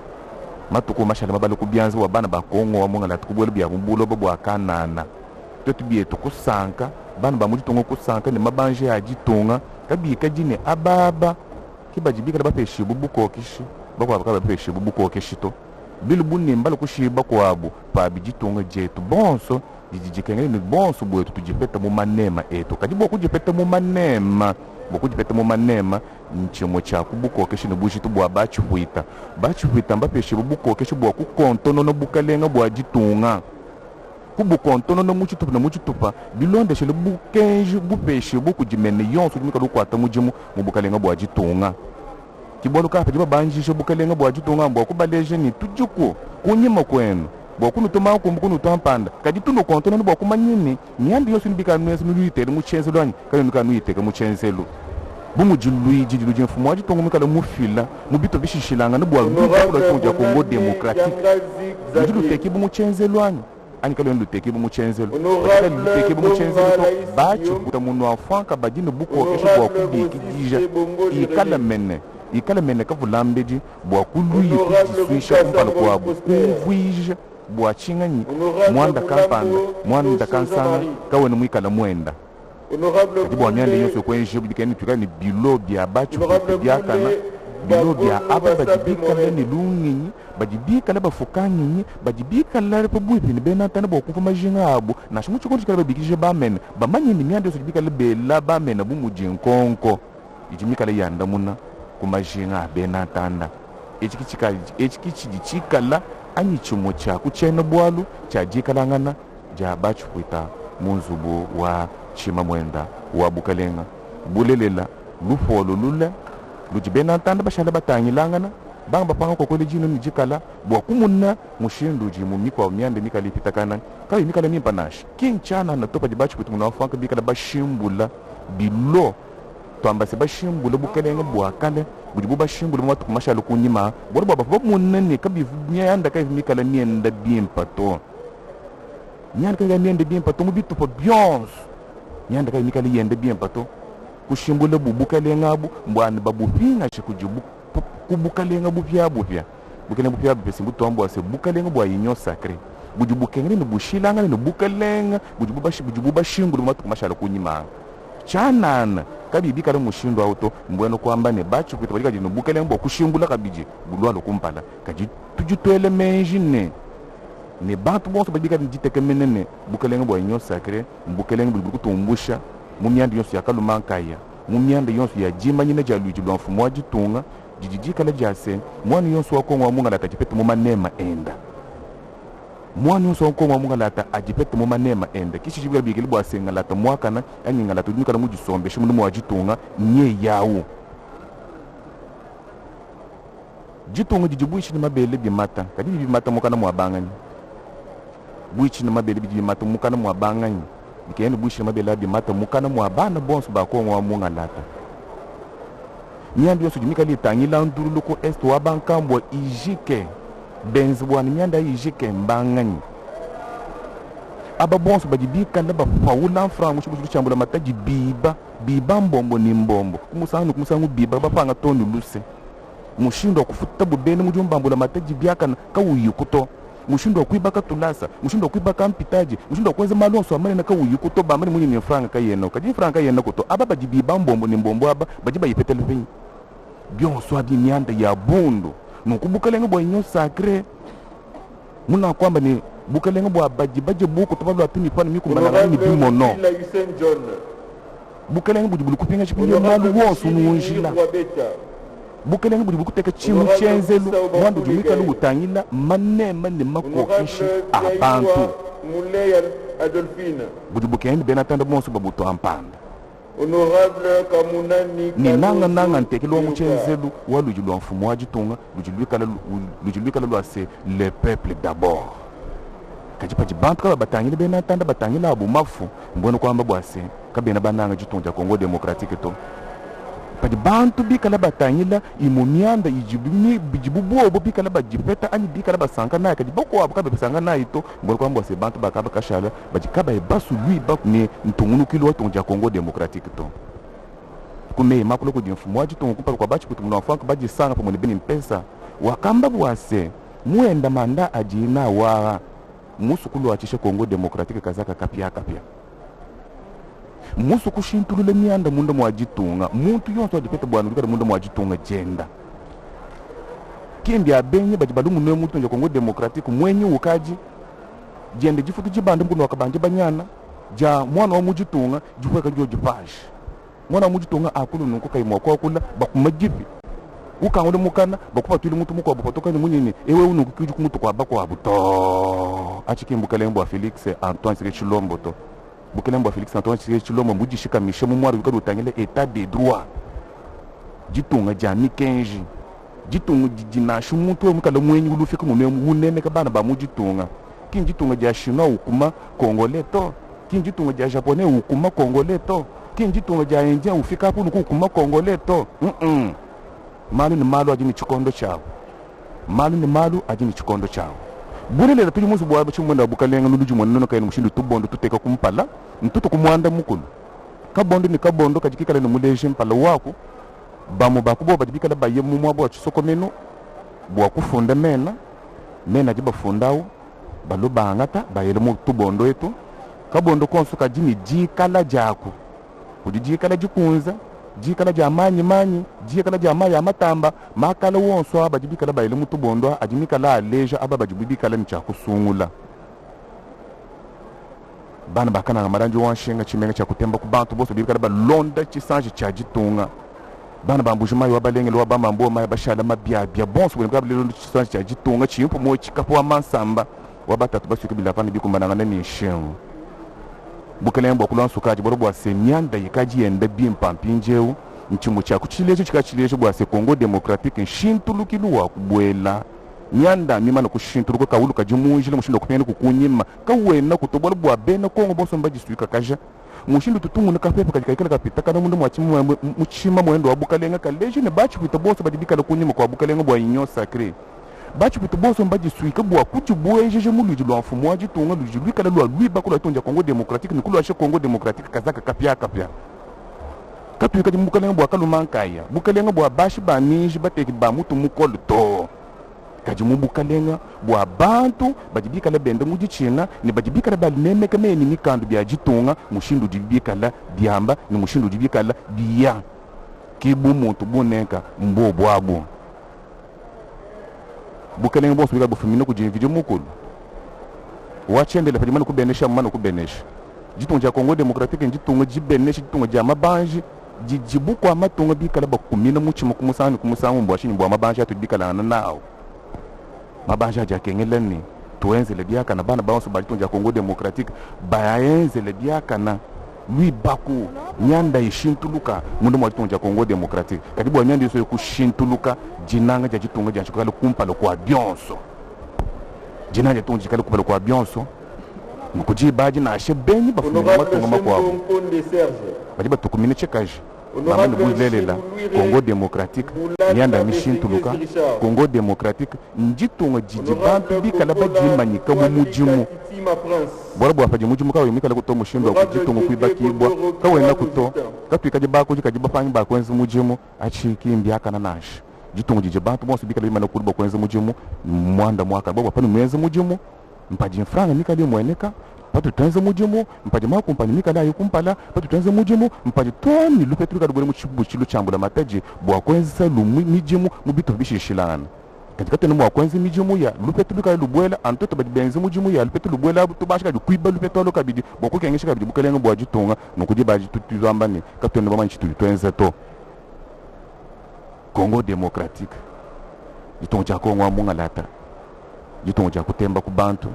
matuko mashale mabalo kubyanzi wa bana ba Congo wa mongala tukubole bya bumbulo bwa kanana totu bieto kusanka bana ba mujitongo kusanka ni mabanje ajitonga kabika jine ababa kibajibika da bapeshe bubuko kishi bakwa bapeshe bubuko kishito bilu bunni mbalo kushiba kwabu pa bijitonga jetu bonso jijikengene ni bonso bwetu tujipeta mu manema eto kadibo kujipeta mu manema bokujipeta mu manema nchimo cha kubuko kishi no bujitu bwa bachu huita mbapeshe bubuko kishi bwa kukontono no bukalenga bwa jitunga kubukontono no muchitupa bilonde shele bukenji bupeshe bukujimene yonso jimika lukwata mujimu mubukalenga bwa jitunga kibolo kapa jiba banjisho bukalenga bwa jitunga mbwa kubaleje ni tujuko kunyima kwenu bwa kunu toma ko mukunu tampanda kadi tuno kontono bwa kumanyini nyandi yonso nibika nwese nuyitere muchenzelo anyi kale nuka nuyiteka muchenzelo bumujiluiji jilu mfumo wa jitongo mikala mufila mubito bishishilanga nibwa lukula tunja Congo démocratique jilu teki bumuchenzelo anyi ani kalo luteke bumuchenzelo luteke bumuchenzelo bacho kutamuntu afwanka badine buko kesho bwa kubiki dija ikala mene ka vulambeji bwa kuluyi kujiswisha kumpala kwabu kuvuija bwa chinganyi mwanda kampanda mwanda kansanga kawene mwikala mwenda kati bwa myande yonso kwenje bidikani tukani bilo bya bacho byakana bilo bya aba bajibika ni lunginyi bajibika na bafukanyi bajibika la republique ni benata na bokufa majinga abu na shimu chikondi kala babikije bamen bamanyi ni myande sojibika le bela bamen abu mujinkonko ijimika le yanda muna kumajinga benatanda echikichikala anyi chimo cha kuchena bwalu cha jikalangana ja bachu kuita munzubu wa chima mwenda wa bukalenga bulelela lufolo lule lujibena tanda bashala batangilangana banga bapanga ko kwele jino nijikala bwa kumunna mushindu jimu mikwa myande mikali pitakana kali mikala mimpanash kinchana na topa dibachi kutu munafanka bikala bashimbula bilo twamba se bashimbula bukalenga bwa kale bujibu bashimbula mwatu kumashala kunyima bwa baba munna ni kabi nyanda kai mikala mienda bimpato nyanda kai mienda bimpato mubitu po bions nyanda kai mikala yenda bimpato kushimbula bubukalenga bu mbwana babupinga chikujibu kubukalenga bupya bukalenga bupya besimbu tombo ase bukalenga bwa yinyo sacré bujibukengene no bushilanga no bukalenga bujibu bashingulu matu kumashala kunyima chanana kabibi kale mushindo auto mbweno kwamba ne bachu kwitwa no bukalenga bwa kushimbula kabiji bulwalo kumpala kaji tujitwele menjine ne bantu bonso babika njiteke menene bukalenga bwa yinyo sacré bukalenga bujibu kutumbusha mumyanda yonso yakalumankaya mumyanda yonso ya jima nyine jaluji lwa mfumo wa jitunga jijijika la jase mwani yonso wa Kongo wa munga lata jipete mu manema enda mwani yonso wa Kongo wa munga lata ajipete mu manema enda kishi jibwa bigeli bwa senga lata mwakana anyinga lata dunika la mujisombe shimu mu wa jitunga nye yawo jitunga jijibuishi ni mabele bimata kadi bimata mukana mu abangani buichi ni mabele bimata mukana mu abangani ikende buishi mabela bimata mukana mu abana bonso ba Kongo wa munga lata nyanda yonso jimika litangila nduru ko est wa bankambwa ijike benzwa ni nyanda ijike mbangani aba bonso bajibika na bafaula frangu chibu chambula mataji biba mbombo ni mbombo kumusangu biba bapanga tonu luse mushindo kufuta bubene mujumbambula mataji byakana kawuyukuto mushindo kwibaka tulasa mushindo kwibaka mpitaji mushindo kwenze malonso amane na kawuyukuto ba amane munyi franga kayeno kaji franga yeno kuto aba bajibiba mbombo ni mbombo aba bajiba yipetele vinyi byonso abi myanda ya bundu nukubukalenga bwa inyo sacré muna kwamba ni bukalenga bwa bajibaje buku tobalo atini pana mikumbana ni bimono bukalenga bujibulu kupinga chipinyo malu wonso nuunjila bukalenga bujibulu kuteka chimu chenzelu mwandu jumika lutangila manema ni makokishi abantu bujibukendi benatanda bonso babuto ampanda Honorable Kamunani ni nanga ntekelo wa muchenzelu wa lujulu wa mfumo wa jitunga lujulu lwa se le peuple d'abord kajipa jibantu kaba batangile benatanda batangila abu mafu mbona kwamba bwase kabena bananga jitunga Congo démocratique to padi bantu bikala batanyila imumianda ijibumi bijibubo bikala bajipeta ani bikala basanka na kadi boko abuka besanga na ito mbolo kwambo se bantu bakaba kashala bajikaba ebasu lui ba ne ntungunu kilo tonja Congo démocratique to kume makulo ko dinfumo aji tongo kupa kwa bachi kutumuna afanka baji sanga pa bini mpesa wakamba bwase muenda manda ajina wa musukulu achishe Congo démocratique kazaka kapia musu kushintulule mianda munda mwajitunga muntu yonso adipeta bwana lukada munda mwajitunga jenda kimbi abenye bajibalu munwe muntu nje Congo démocratique mwenye ukaji jende jifutu jibande mkuno wakabanje banyana ja mwana wa mujitunga jikweka jojo pash mwana wa mujitunga akulu nuko kaimwa kwa kula bakumajibi ukangole mukana bakupa tuli muntu muko abupotoka ni munyini ewe unuko kiju kumutu kwa bako abuto achikimbuka lembo wa Felix Antoine Tshisekedi Tshilombo to Bukelembo Felix Antoine Tshisekedi Tshilombo mujishika mishe mumwari bikado utangele état de droit jitunga jami kenji jitunga jinashu muntu we mukala mwenyi ulufika munene kabana ba mujitunga kinjitunga ja Chinois ukuma Congolais to kinjitunga ja Japonais ukuma Congolais to kinjitunga ja Indien ufika hapo ukuma Congolais to malu ni malu ajini chikondo chao malu ni malu ajini chikondo chao bulele la tulimuzi bwa chimwenda bukalenga nuluju mwanno kayino mushindu tubondo tuteka kumpala mtuto kumwanda mukulu kabondo ni kabondo kajikikala ni muleje mpala wako bamu bakubo bajibikala baye mumwa bwa chisoko meno bwa kufunda mena jiba fundao baluba ngata bayele mu tubondo eto kabondo konso kajini jikala jako kujikala jikunza jikala ja manyi jikala ja maya matamba makala wonso abajibikala bayele mu tubondo ajimikala aleja aba bajibikala mchakusungula bana bakana ngamaranji wanshenga chimenga cha kutemba ku bantu bose bibikala balonda chisanje cha jitunga bana bambujima yo balenge lo bamambo maya bashala mabyabya bonso bwe lelo chisanje cha jitunga chimpo mo chikapo wa mansamba wabatatu basuka bilapana bikumbana ni shengo bukalembo kulansukaji boro bwa senyanda yikaji yenda bimpampinjeu nchimu cha kuchileje chikachileje bwa se Congo démocratique nshintulukilu wa kubwela nyanda mimana kushintuluko kawulu kajimunjile mushindo kupena kukunyima kawena kutobolo bwa bena Congo boso mbaji suika kaja mushindo tutungu nakapepa kajikaikala kapita kana mundu mwachimu muchima mwendo wa bukalenga kaleje ne bachi kutoboso badibikala kunyima kwa bukalenga bwa inyo sacré bachi kutoboso mbaji suika bwa kuchibwejeje muluji lwa mfumo waji tunga luji lwikala lwa lwiba kula tonja Congo démocratique nikulu ashe Congo démocratique kazaka kapia katuika jimukalenga bwa kalumankaya bukalenga bwa bashi baninji bateki ba mutu mukolo to kajimu bukalenga bwa bantu bajibikala bende mujichina ni bajibikala balimemeka meni mikandu bya jitunga mushindu jibikala byamba ni mushindu jibikala biya kibu muntu buneka mbobo abo bukalenga bonso bika bufumino kujinvije mukulu wachendele pajimana kubenesha mano kubenesha jitunga ja Congo démocratique jitunga jibenesha jitunga ja mabanji jijibu kwa matunga bikala bakumina muchima kumusani kumusangu mbwashini bwa mabanji atubikala nao mabanja ja kengeleni tuenzele biaka na bana baonso bajitunja Congo démocratique baenzele biaka na lui baku nyanda ishintuluka mundu mwajitunja Congo démocratique kadibu wa nyanda iso kushintuluka jinanga ja jitunga ja chukala kumpalo kwa bionso jinanga ja tunji kala kumpalo kwa bionso mukujibaji na ashe benyi bafumina matunga makwabo bajiba tukumine chekaji mamani bulelela Congo démocratique nyanda mishintuluka Congo démocratique njitunga jijibantu bikala bajimanyika mumujimu bora bwa faji mujimu kawe mikala kuto mushindo kujitunga kuibakibwa kawe na kuto katwikaje bako jikajiba fanyi ba kwenzi mujimu achiki mbyaka na nash jitunga jijibantu bonso bikala bimana kuliba kwenzi mujimu mwanda mwaka baba pano mwezi mujimu mpaji mfranga mikali mweneka patu tenze mujimu mpaji mako mpani mikala yukumpala patu tenze mujimu mpaji toni lupetruka dubule muchibu chilu chambula mataji bwa kwenzi lumi mijimu mubito bishishilana katika tena mwa kwenzi mijimu ya lupetruka lubwela antoto badi benzi mujimu ya lupetu lubwela tubashika kuiba lupetu lo kabidi bwa kukengesha kabidi bukalenga bwa jitunga nokudi baji tutuzambane katone bama nchitu twenze to Congo démocratique jitunga cha Kongo mungalata jitunga cha kutemba kubantu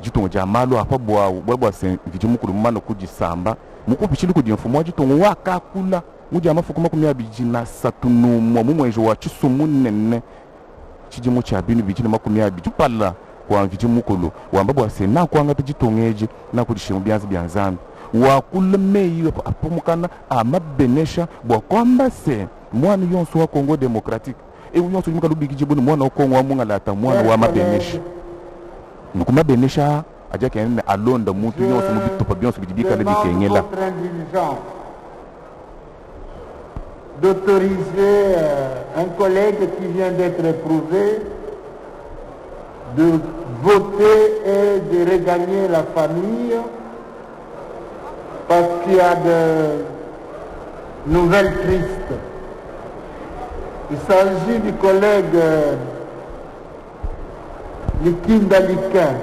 jitunga ja malo apa bwa sen vijimukulu mano kujisamba mukupichili kujimfumo jitunga wakakula muja amafukuma kumya bijina satunumwa mumwejo wa chisumu nene chijimu cha binu bijina makumya bijupala kwa vijimukulu wamba bwa sen na kwanga jitungeji na kujishimu byanzi byanzambi wa kulmei apumukana amabenesha bwa kwamba se mwana yonso wa Congo démocratique e yonso nyuka lubiki jibuni mwana wa Congo wa mungalata mwana wa mabenesha nukuma benesha aja kene alonda mutu yonso mubitopa byonso bijibika bikenyela d'autoriser un collègue qui vient d'être éprouvé de voter et de regagner la famille parce qu'il y a de nouvelles tristes. Il s'agit du collègue Likinda Likin.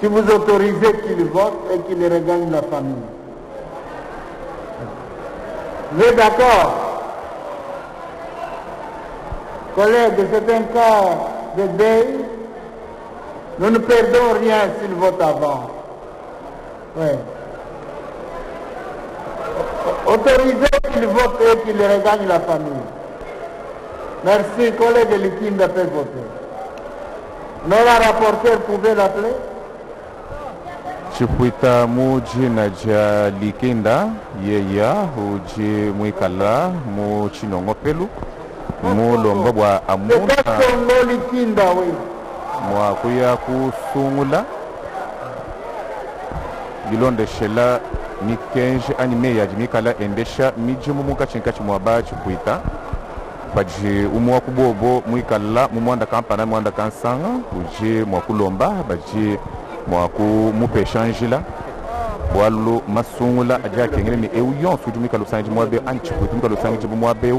Si vous autorisez qu'il vote et qu'il regagne la famille. Vous êtes d'accord? Collègues, c'est un cas de deuil. Nous ne perdons rien s'il vote avant. Oui. Autorisez qu'il vote et qu'il regagne la famille. Merci, collègue Likinda peut voter. Non, la rapporteur pouvait l'appeler? Chipuita muji na ja Likinda yeya uji mwikala mu chinongopelu mu lomba bwa amuna Likinda oui mwa kuya kusungula bilonde shela mikenje anime ya jimikala endesha mijimu mukachinka chimwaba chipuita baji umwa kubobo mwikala mumwanda kampana mwanda kansanga uji mwakulomba baji mwaku mupe changela bwalu masungula aja kengene ni euyon sutumika lusanji mwabe anchi kutumika lusanji mwabe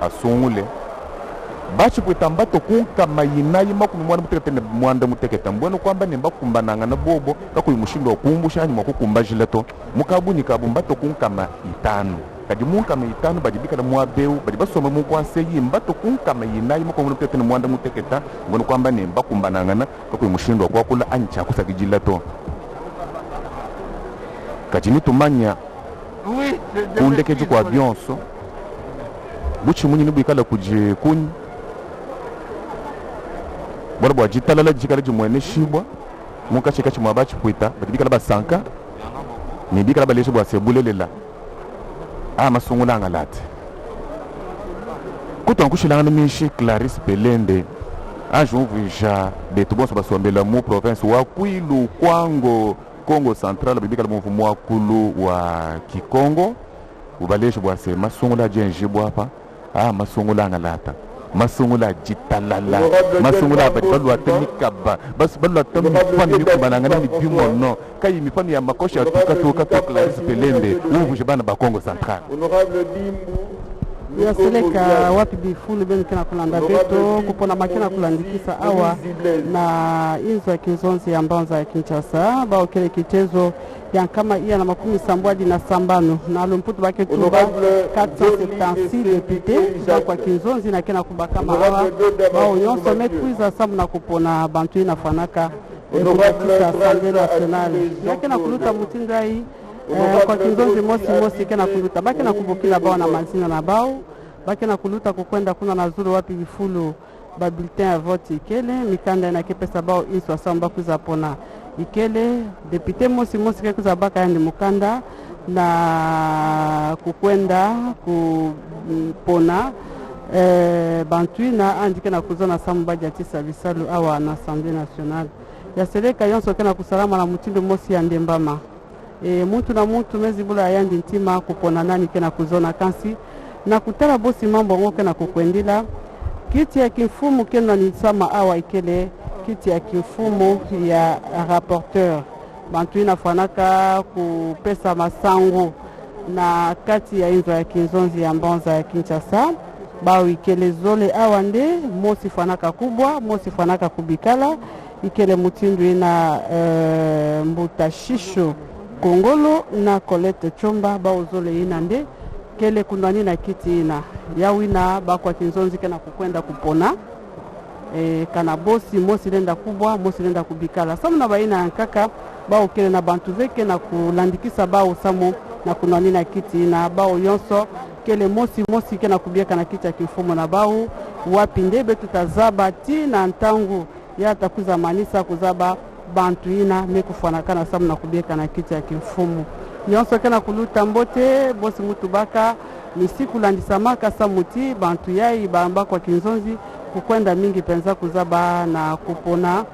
asungule bachi kutambato kunka mayinayi makumi mwana mutekete mwanda muteketa mbweno kwamba nemba kumbananga na bobo kakuyimushindo kumbusha anyi mwakukumba jileto mukabuni kabumbato kunka ma itanu kadi munka ma itanu bajibika na mwabeu bajibasoma mukwanse yimbato kunka mayinayi makumi mutekete mwanda muteketa mbweno kwamba nemba kumbananga na kakuyimushindo kwakula anyi chakusaki jileto kajini tumanya kundekeji kwa byonso buchi munyi nibwikala kuji kunyi bora bwa jitalala jikala jimwene shibwa muka cheka chimwaba chipuita batibikala basanka nibikala baleshe bwa sebulelela masungula ngalate kutankushilanga mishi Clarisse Pelende ajumvuja betu bonso basombela mu province wa Kwilu Kwango Congo Central bibikala mvumo wa kulu wa Kikongo ubaleshe bwa se masungula jenjibwa hapa masungula ngalata masungula jitalala masungula balu atemikaba bas balu atemifani bikubananga ni bimo no kai mifani ya makosha tukatoka to Clarisse Pelende uvuje bana ba Congo Central honorable Dimbu yaseleka wapi bifulu beni kena kulanda beto kupona makina kulandikisa awa na inzo ya kinzonzi ya mbanza ya Kinshasa bao kile kitezo ya kama iya na makumi sambwadi na sambano na alumputu bake tuba 476 députés kwa kinzonzi na kena kubakama awa bao nyonso metwiza samu na kupona bantu ina fanaka kubakisa Assemblée nationale na kena kuluta mutindai kwa kinzonzi mosi kena kuluta bake na kubukila bao na mazina na bao bake na kuluta kukwenda kuna nazuru wapi bifulu ba bulletin à vote ikele mikanda na kepesa bao inso asamba kuza pona ikele député mosi kekuza baka yandi mukanda na kukwenda kupona bantui na andike na kuzona samba jatisa bisalu awa na Assemblée nationale ya seleka yonso kena kusalama na mutindo mosi ya ndembama muntu na muntu mezibula yandi ntima kupona nani kena kuzona kansi na kutala bosi mambo ngoke na kukwendila kiti ya kifumu kena ni sama awa ikele kiti ya kifumu ya rapporteur bantu ina fanaka kupesa masango na kati ya inzo ya kinzonzi ya mbanza ya Kinshasa bao ikele zole awa nde mosi fanaka kubwa mosi fanaka kubikala ikele mutindu ina Mbutashisho Kongolo na Colette Chomba bao zole ina nde kele kundani na kiti ina yawina bakwa kinzonzi kena kukwenda kupona kana bosi mosi lenda kubwa mosi lenda kubikala samu na baina nkaka bao kele na bantu veke na kulandikisa bao samu na kundani na kiti ina bao yonso kele mosi kena kubieka na kiti ya kifumo na bao wapi ndebe tutazaba ti na ntangu ya takuza manisa kuzaba bantu ina mekufanakana samu na kubieka na kiti ya kimfumu yonso kena kuluta mbote bosi mutu baka ni siku landisamaka samuti bantu yai bamba kwa kinzonzi kukwenda mingi penza kuzaba na kupona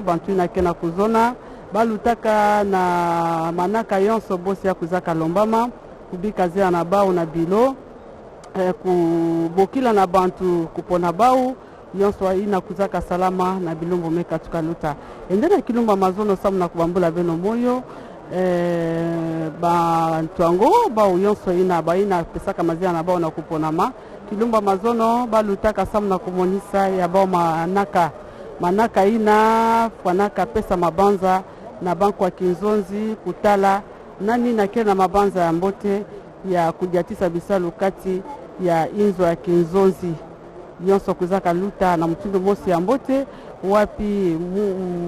bantu ina kena kuzona balutaka na manaka yonso bosi ya kuzaka lombama kubika zea na bao na bilo kubokila na bantu kupona bau yonso ina kuzaka salama na bilumbu meka tukaluta endena kilumba mazono samu na kubambula beno moyo bantu ango bau yonso ina baina pesaka mazia na bao na kuponama kilumba mazono balutaka samu na kumonisa ya bao manaka ina fanaka pesa mabanza na banku wa kinzonzi kutala nani na kena mabanza ya mbote ya kudiatisa bisalu kati ya inzo ya kinzonzi yonso kuzaka luta na mtindo mosi ya mbote wapi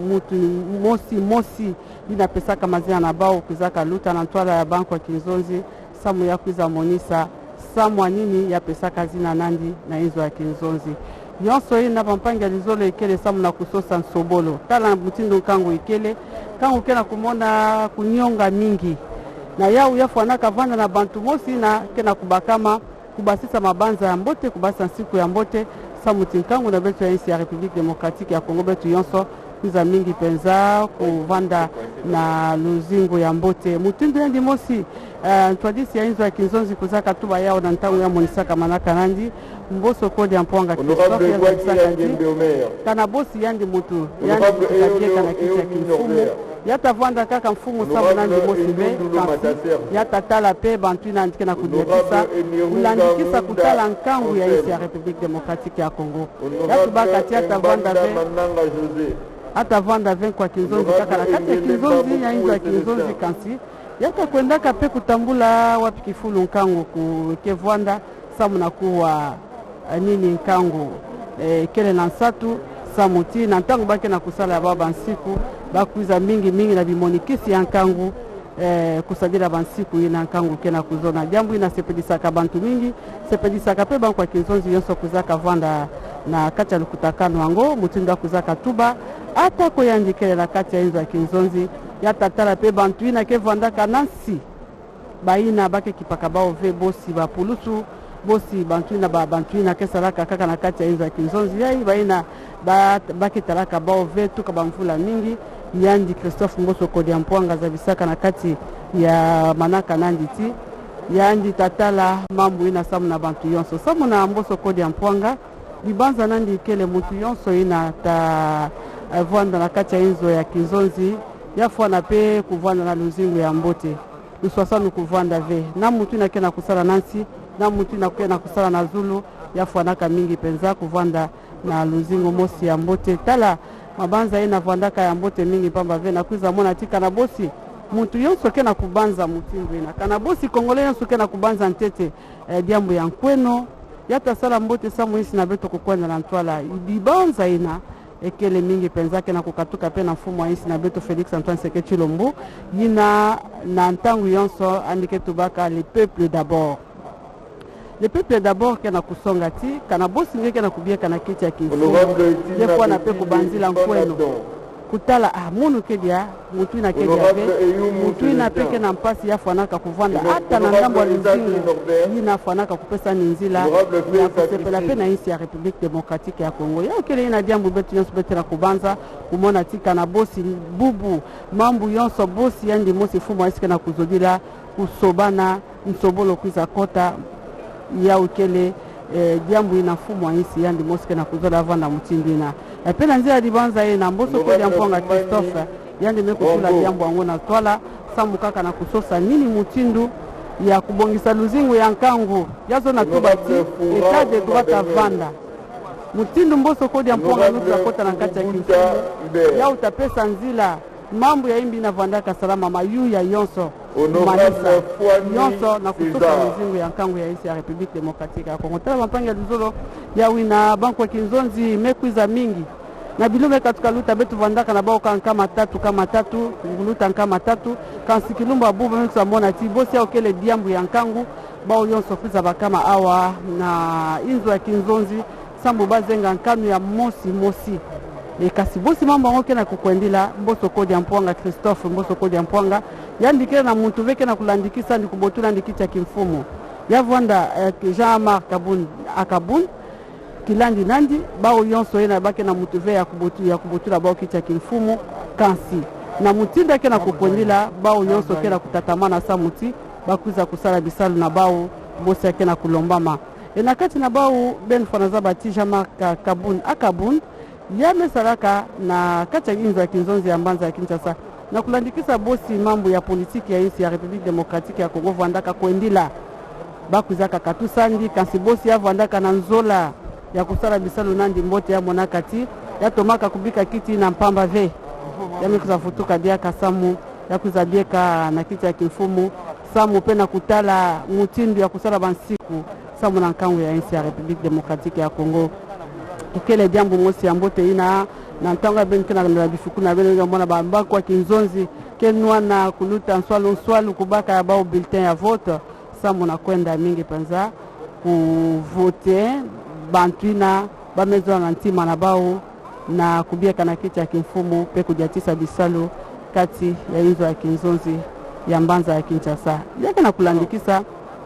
mutu mosi ina pesaka mazia na bao kuzaka luta na ntwala ya banku wa kinzonzi samu ya kuiza monisa samu nini ya pesaka zina nandi na inzo ya kinzonzi yonso ina pampanga lizolo ikele samu na kusosa nsobolo tala mtindo kangu ikele kangu kena kumona kunyonga mingi na yau yafuanaka vanda na bantu mosi na kena kubakama kubasisa mabanza ya mbote kubasa siku ya mbote samuti nkangu na betu ya insi ya Republique Démocratique ya Kongo betu yonso kuza mingi penza kuvanda na luzingu ya mbote mutindu yendi mosi ntwadisi ya inzo ya kinzonzi kuzaka tuba yao na ntangu ya monisaka manaka nandi mboso kodi ya mpwanga Christophe ya mbonisaka kana bosi yandi mutu yandi kukadieka na kiti ya kimfumu yata vanda kaka mfumu samu nandi mosi be yata tala pe bantu ina andike na kudiatisa ulandikisa kutala nkangu ya insi ya Republique Démocratique ya Kongo yatu baka tiata vanda be hata vanda ven kwa kinzonzi kaka na kati ya kinzonzi ya inzo ya kinzonzi kansi yata kwendaka pe kutambula wapi kifulu nkangu kukevwanda samu na kuwa nini nkangu kele na nsatu samuti na ntangu bake na kusala ya baba nsiku bakuiza mingi na bimonikisi ya nkangu kusadira bansiku ina nkangu kena kuzona jambu ina sepedisaka bantu mingi sepedisaka pe banku wa kinzonzi yonso kuzaka vanda na kati ya lukutakano wango mutinda kuzaka tuba ata koyandikele na kati ya inzo ya kinzonzi yata tala pe bantu ina ke vandaka nansi baina bake kipaka bao ve bosi bapulusu bosi bantu ina bantu ina ke salaka kaka na kati ya inzo ya kinzonzi yai baina bake talaka bao ve tuka bamvula mingi yandi Christophe Mboso kodi ya mpwanga za bisaka na kati ya manaka nandi ti yandi tatala mambu ina samu na bantu yonso samu na Mboso kodi ya mpwanga libanza nandi ikele mutu yonso ina ta vwanda na kati ya inzo ya kinzonzi yafuana pe kuvwanda na luzingu ya mbote uswasanu kuvwanda ve na mutu ina kena kusala nansi na mutu ina kena kusala na zulu yafuanaka mingi penza kuvwanda na luzingu mosi ya mbote tala mabanza ina vwandaka ya mbote mingi pamba ve na kuiza mona tika na bosi mutu yonso kena kubanza mutingu ina kana bosi kongole yonso kena kubanza ntete diambu ya nkweno yata sala mbote samu isi na beto kukwenda na ntwala ibibanza ina ekele mingi penzake na kukatuka pe na mfumo wa isi na beto Félix Antoine Seke Chilombo yina na ntangu yonso andike tubaka le peuple d'abord kena kusonga ti kana bosi ngeke na kubieka na kiti ya kinfumu yefwa na pe kubanzila nkweno kutala munu kedia mutu ina kedia ve mutu ina peke na mpasi ya fanaka kuvanda hata na ndambo ya lizingu ina fanaka kupesa ninzila ya kusepela pe na insi ya Republique Démocratique ya Kongo ya okele ina diambu betu yonso bete na kubanza kumona tika na bosi bubu mambu yonso bosi yandi mosi fumu aisike na kuzodila kusobana nsobolo kuiza kota ya okele diambu ina fumu aisi yandi mosi na kuzola vanda mutindina pena nzia dibanza ina Mboso kodi ya mpwanga Christophe yandi mekutula diambu wangu na twala samu kaka na kusosa nini mutindu ya kubongisa luzingu ya nkangu yazo na tubati etat de droit à vanda mutindu Mboso kodi ya mpwanga nusa kota na kati ya kinfumu ya utapesa nzila mambo ya imbi na vandaka salama mayu ya yonso manisa yonso na kusosa luzingu ya nkangu ya isi ya Republique Démocratique ya Kongo tala mampanga luzolo ya wina banku wa kinzonzi mekuiza mingi na bilume katuka luta betu vandaka na bao kama tatu nguluta nkama tatu kansikilumba bubu mekisa mona ti bosi ya okele diambu ya nkangu bao yonso kuiza bakama awa na inzo ya kinzonzi sambu bazenga nkanu ya mosi kasi bosi mambo ngo kena kukwendila Mboso Kodya Mpwanga Christophe Mboso Kodya Mpwanga yandikira na muntu veke na kulandikisa ndi kubotula ndikicha kimfumo yavwanda Jean-Marc Akabun kilandi nandi bao yonso yena bake na muntu ve ya kubotula bao kicha kimfumo kansi na mutinda kena kukwendila bao yonso kena kutatamana sa muti bakuza kusala bisalu na bao bosi kena kulombama enakati na bao ben fanaza bati Jean-Marc Akabun yame saraka na kati ya inzo ya Kinzonzi ya Mbanza ya Kinshasa na kulandikisa bosi mambo ya politiki ya nchi ya Republique Democratique ya Kongo vandaka kuendila bakuzaka katusandi kasi bosi ya vandaka na nzola ya kusala bisalu nandi mbote ya monakati ya tomaka kubika kiti na mpamba ve yame kuzafutuka dia kasamu ya kuzabieka na kiti ya kimfumu samu pena kutala mutindu ya kusala bansiku samu na nkangu ya nchi ya Republique Democratique ya Kongo ikele jambo mosi ambote ina na ntanga ben kana na bifuku na ben ngomona bamba kwa Kinzonzi kenwa na kuluta nswalu kubaka ya bao bulletin ya vote samu na kwenda mingi panza ku vote bantuina bamezo na ntima na bao na kubieka na kiti ya kimfumu pe kujatisa bisalu kati ya inzo ya Kinzonzi ya Mbanza ya Kinshasa yake na kulandikisa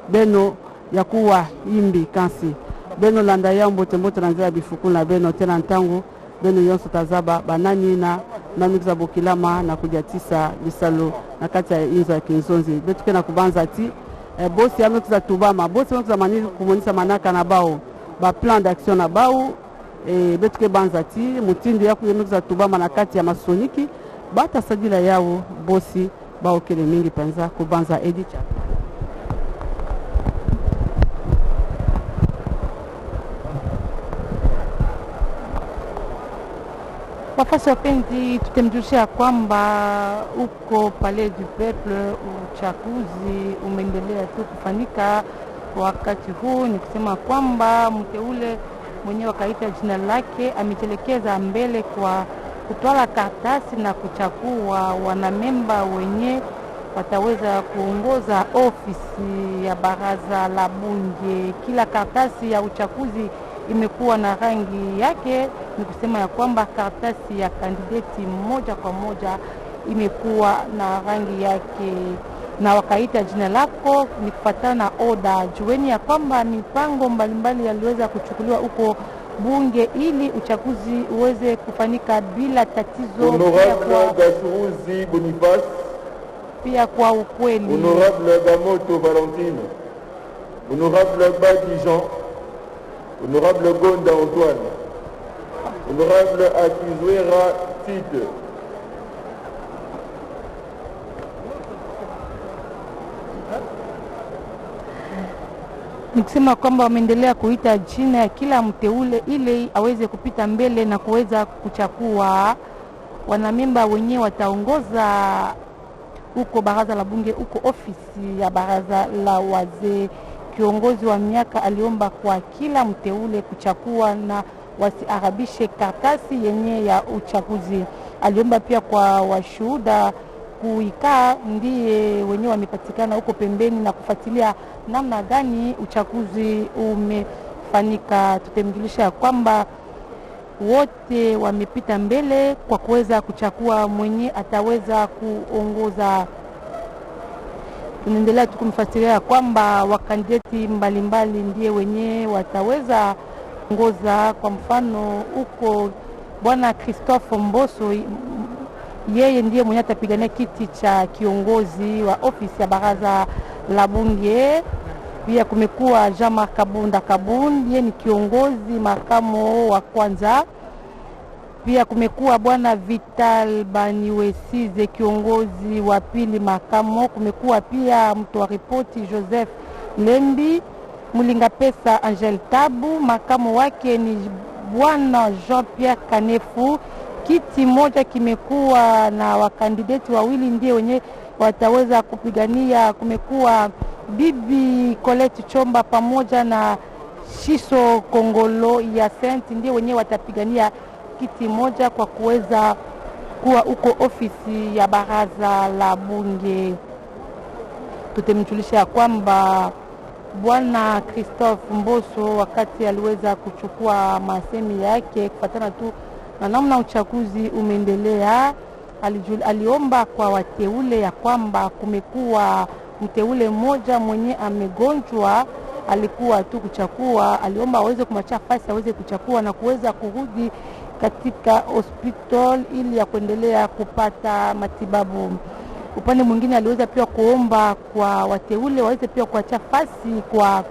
beno ya kuwa imbi kansi beno landa ya mbote na nzela bifuku na beno tena ntangu beno yonso tazaba banani na mixa bokilama na kujatisa bisalo na kati ya inzo ya Kinzonzi betuke na kubanza ti bosi amekuza tubama bosi amekuza manini kumonisa manaka na bao ba plan d'action na bao betuke banza ti mutindo ya kuyemekuza tubama na kati ya masoniki bata sadila yao bosi bao kele mingi penza kubanza edicha wafasi wapenzi, tutemjulisha kwamba uko Palais du Peuple uchaguzi umeendelea tu kufanyika wakati huu. Ni kusema kwamba mteule mwenye wakaita jina lake ametelekeza mbele kwa kutwala karatasi na kuchagua wanamemba wenye wataweza kuongoza ofisi ya baraza la bunge. Kila karatasi ya uchaguzi imekuwa na rangi yake. Ni kusema ya kwamba karatasi ya kandidati moja kwa moja imekuwa na rangi yake, na wakaita jina lako ni kufuatana na oda. Jueni ya kwamba mipango mbalimbali yaliweza kuchukuliwa huko bunge ili uchaguzi uweze kufanyika bila tatizo. Honorable Gasuruzi Boniface, pia kwa ukweli. Honorable Gamoto Valentine, Honorable Badi Jean, Honorable Gonda Antoine, Honorable Akizwera Tite, ni kusema kwamba wameendelea kuita jina ya kila mteule ili aweze kupita mbele na kuweza kuchagua wanamemba wenyewe wataongoza huko baraza la bunge, huko ofisi ya baraza la wazee. Kiongozi wa miaka aliomba kwa kila mteule kuchagua na wasiarabishe karatasi yenye ya uchaguzi. Aliomba pia kwa washuhuda kuikaa ndiye wenyewe wamepatikana huko pembeni na kufuatilia namna gani uchaguzi umefanyika. Tutemjulisha kwamba wote wamepita mbele kwa kuweza kuchagua mwenye ataweza kuongoza. Tunaendelea tukumfuatilia kwamba wakandidati mbalimbali ndiye wenye wataweza kuongoza. Kwa mfano huko bwana Christophe Mboso, yeye ndiye mwenye atapigania kiti cha kiongozi wa ofisi ya baraza la bunge. Pia kumekuwa Jean-Marc Kabun, yeye ni kiongozi makamo wa kwanza. Pia kumekuwa bwana Vital Baniwesize, kiongozi wa pili makamo. Kumekuwa pia mtu wa ripoti Joseph Lembi. Mulinga Pesa Angel Tabu, makamo wake ni bwana Jean-Pierre Kanefu. Kiti moja kimekuwa na wakandidati wawili ndiye wenye wataweza kupigania. Kumekuwa bibi Colette Chomba pamoja na Shiso Kongolo ya Saint ndiye wenye watapigania kiti moja kwa kuweza kuwa uko ofisi ya baraza la bunge. Tutemjulisha kwamba bwana Christophe Mboso wakati aliweza kuchukua masemi yake kufuatana tu na namna uchaguzi umeendelea. Aliomba kwa wateule ya kwamba kumekuwa mteule mmoja mwenye amegonjwa, alikuwa tu kuchakua, aliomba aweze kumachia fasi aweze kuchakua na kuweza kurudi katika hospital ili ya kuendelea kupata matibabu. Upande mwingine aliweza pia kuomba kwa wateule waweze pia kuachia fasi kwa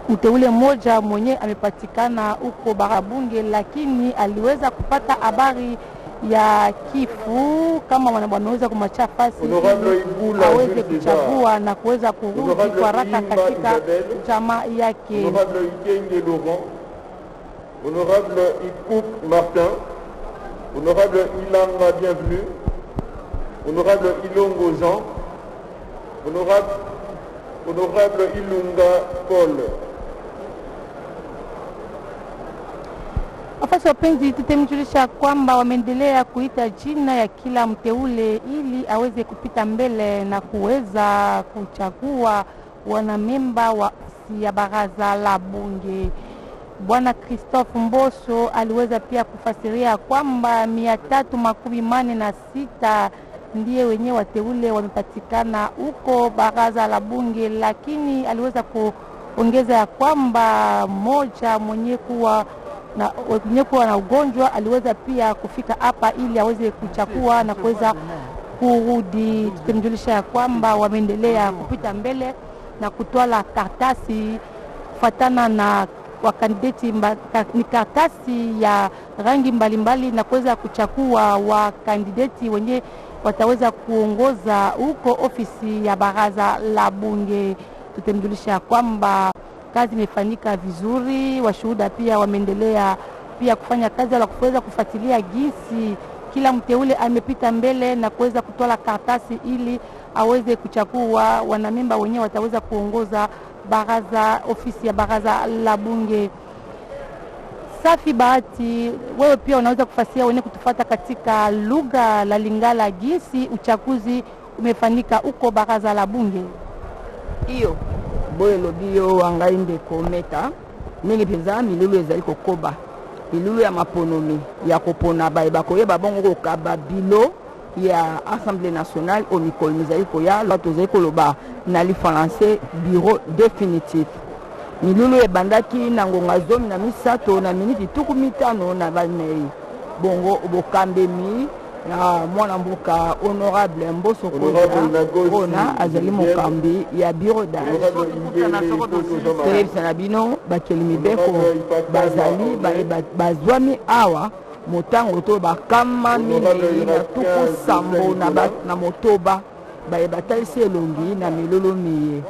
mteule mmoja mwenye amepatikana huko Barabunge, lakini aliweza kupata habari ya kifu kama wameweza kumachia fasi aweze kuchagua na kuweza kurudi kwa haraka katika jamaa yake. Honorable Ikouk Martin, Honorable Ilanga Bienvenue, Honorable Ilongo Jean, Honorable Ilunga Paul. Wafasi wapenzi, tutemjulisha kwamba wameendelea kuita jina ya kila mteule ili aweze kupita mbele na kuweza kuchagua wanamemba wa ya baraza la bunge. Bwana Christophe Mboso aliweza pia kufasiria kwamba 346 ndiye wenye wateule wamepatikana huko baraza la bunge, lakini aliweza kuongeza ya kwamba moja mwenye kuwa na ugonjwa aliweza pia kufika hapa ili aweze kuchakua na kuweza kurudi. Tutemjulisha ya kwamba wameendelea kupita mbele na kutwala kartasi kufuatana na wakandidati ni kartasi ya rangi mbalimbali na kuweza kuchakua wakandidati wenye wataweza kuongoza huko ofisi ya baraza la bunge. Tutemjulisha kwamba kazi imefanyika vizuri. Washuhuda pia wameendelea pia kufanya kazi la kuweza kufuatilia jinsi kila mteule amepita mbele na kuweza kutoa kartasi ili aweze kuchagua wanamemba wenyewe wataweza kuongoza baraza, ofisi ya baraza la bunge. Safi Bahati, wewe pia unaweza kufasiria wenyewe kutufuata katika lugha la Lingala jinsi uchaguzi umefanyika huko baraza la bunge. Iyo boye lobio wangai ndeko meta mingi penza milulu ezali kokoba milulu ya maponomi ya kopona bayeba koyeba bongo kokaba bilo ya Assemblée nationale au mikolo mizali koya loto zali koloba na li français bureau définitif. Milulu ebandaki na ngonga zomi na misato na miniti tuku mitano na banei bongo bokambemi na mwana mboka honorable Mboso Kona azali mokambi ya bureau d'âge na bino bakelimi beko bazali bazwami awa motango to bakama minei na tuku sambo na motoba batalisi elongi na milulu miye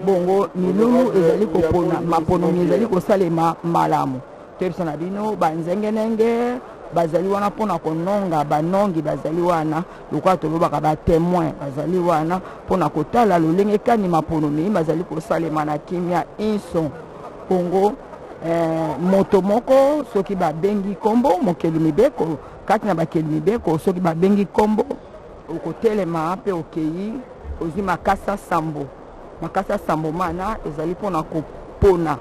bongo milulu ezali kopona maponomi ezali kosalema malamu toyebisa na bino banzengenenge bazali wana pona kononga banongi bazali wana lokwa tolobaka batémoin bazali wana pona kotala lolenge kani maponomi bazali kosalema na kimia inson bongo moto moko soki babengi kombo mokeli mibeko kati na bakeli mibeko soki babengi kombo okotelema pe okei ozi makasa sambo mana ezali pona kopona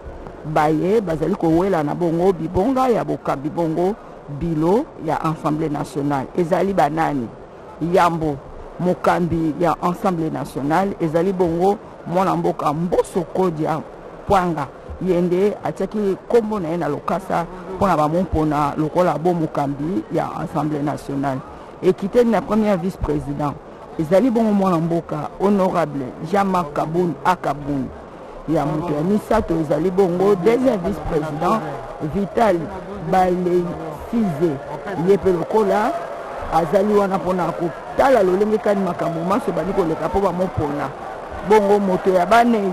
baye bazali kowela na bongo bibonga ya bokambi bongo bilo ya Assemblée nationale ezali banani yambo mokambi ya Assemblée nationale ezali bongo mwana mboka Mboso Kodia Pwanga yende atiaki kombo na ye na lokasa pona bamompona lokola bo mokambi ya Assemblée nationale. Ekiteni na premier vice-président ezali bongo mwana mboka honorable Jean-Marc Kaboun Akaboun ya moto ya misato ezali bongo deuxième vice-président Vital Balesize yepe lokola azali wana pona kotala lolenge kani makambo maso bali koleka po bamopona bongo moto ya banei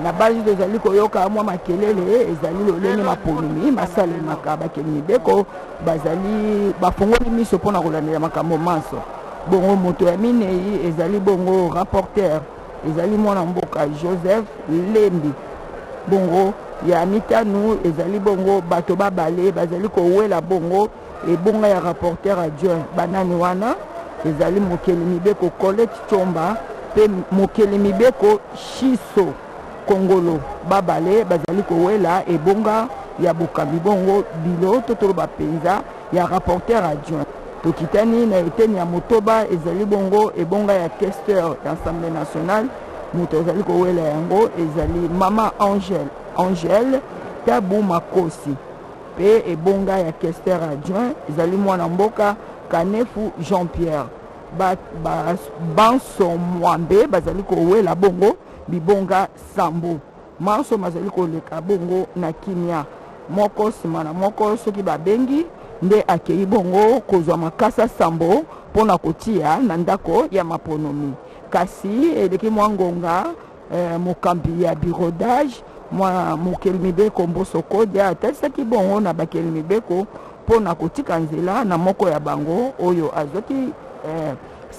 na bali ezali koyoka mwa makelele ezali lolenge maponomi masalemaka bakelemi beko bazali bafongoli miso pona kolandela makambo maso bongo moto ya minei ezali bongo rapporteur ezali mwana mboka Joseph Lembi bongo ya mitanu ezali bongo bato babale bazali kowela bongo ebonga ya rapporteur adjoint banani wana ezali mokeli mibeko Colette Chomba pe mokeli mibeko Shiso Kongolo babale bazali kowela ebonga ya bokambi bongo bilo totoloba penza ya rapporteur adjoint tokitani na eteni ya motoba ezali bongo ebonga ya questeur d'Assemblée nationale moto ezali kowela yango ezali mama Angèle Tabu Makosi pe ebonga ya questeur adjoint ezali mwana mboka Kanefu Jean-Pierre Banso Mwambe bazali kowela bongo bibonga Sambo Manso mazali koleka bongo na kimia moko sima na moko soki babengi nde akei bongo kozwa makasa Sambo pona kotia na ndako ya maponomi kasi eleki mwangonga mokambi ya birodage mwa mokeli mibeko mboso kodia atalisaki bongo na bakeli mibeko pona kotika nzela na moko ya bango oyo azwaki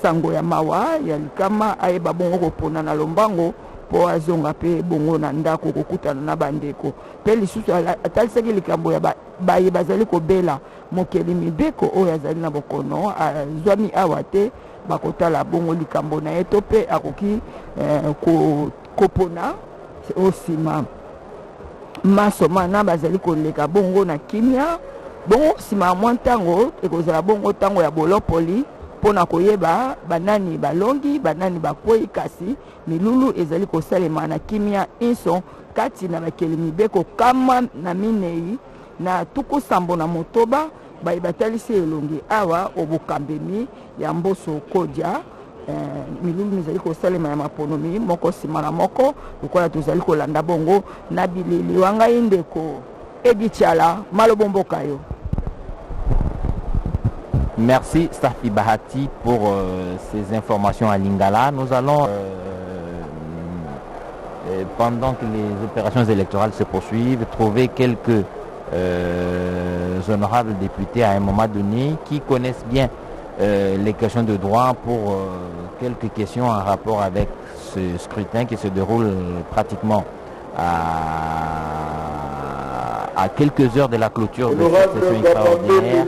sango ya mawa ya likama ayeba bongo kopona na lombango po azonga pe bongo na ndako kokutana na bandeko pe lisusu atalisaki likambo ya baye bazali kobela mokeli mibeko oyo azali na bokono azwami awa te bakotala bongo likambo na ye to pe akoki kopona osima masomana bazali koleka bongo na kimia bongo sima mwa ntango ekozala bongo ntango ya bolopoli pona koyeba banani balongi banani bakwei kasi milulu ezali kosalema na kimia inso kati na bakeli mibeko kama na minei na tuku sambo na motoba bayi batalisi elongi awa obokambemi ya mboso kodia milulu mizali kosalema ya maponomi moko sima na moko lokola tozali kolanda bongo na bilili wanga indeko Edi Tiala malobo mboka yo. Merci Stafi Bahati pour ces informations à Lingala. Nous allons, pendant que les opérations électorales se poursuivent, trouver quelques honorables députés à un moment donné qui connaissent bien les questions de droit pour quelques questions en rapport avec ce scrutin qui se déroule pratiquement à quelques heures de la clôture de cette session extraordinaire.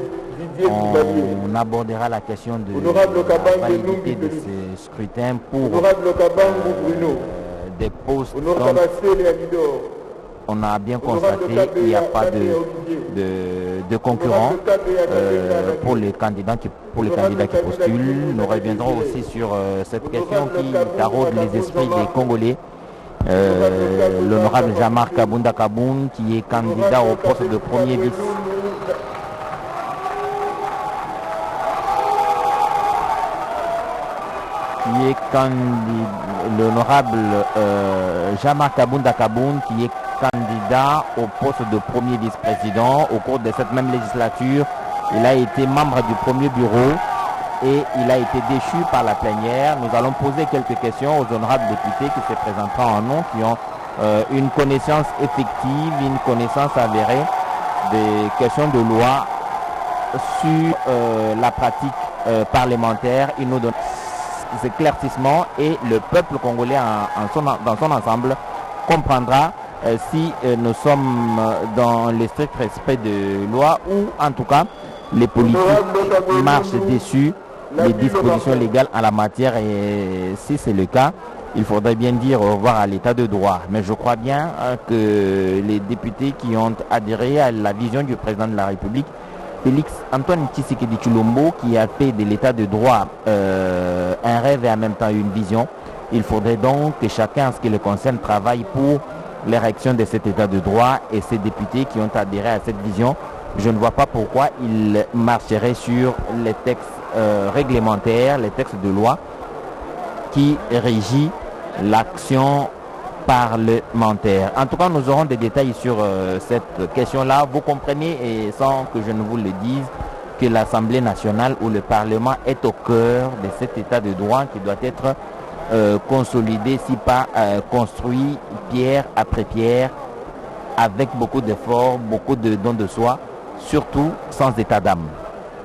On abordera la question de la validité de ce scrutin pour des postes. On a bien constaté qu'il n'y a pas de concurrents pour les candidats qui postulent. Nous reviendrons aussi sur cette question qui taraude les esprits des Congolais. L'honorable Jamar Kabunda Kaboun qui est candidat au poste de premier vice. L'honorable Jamar Kabunda Kaboun qui est candidat au poste de premier vice-président. Au cours de cette même législature, il a été membre du premier bureau et il a été déchu par la plénière. Nous allons poser quelques questions aux honorables députés qui se présenteront en nom, qui ont une connaissance effective, une connaissance avérée des questions de loi sur la pratique parlementaire. Ils nous donnent ces éclaircissements et le peuple congolais dans son ensemble comprendra si nous sommes dans le strict respect de loi ou en tout cas les politiques marchent dessus les dispositions légales en la matière, et si c'est le cas, il faudrait bien dire au revoir à l'état de droit. Mais je crois bien que les députés qui ont adhéré à la vision du président de la République, Félix Antoine Tshisekedi Tshilombo, qui a fait de l'état de droit un rêve et en même temps une vision, il faudrait donc que chacun, en ce qui le concerne, travaille pour l'érection de cet état de droit, et ces députés qui ont adhéré à cette vision, je ne vois pas pourquoi ils marcheraient sur les textes réglementaires, les textes de loi qui régissent l'action parlementaire. En tout cas, nous aurons des détails sur cette question-là. Vous comprenez, et sans que je ne vous le dise, que l'Assemblée nationale ou le Parlement est au cœur de cet état de droit qui doit être consolidé, si pas construit pierre après pierre, avec beaucoup d'efforts, beaucoup de dons de soi, surtout sans état d'âme.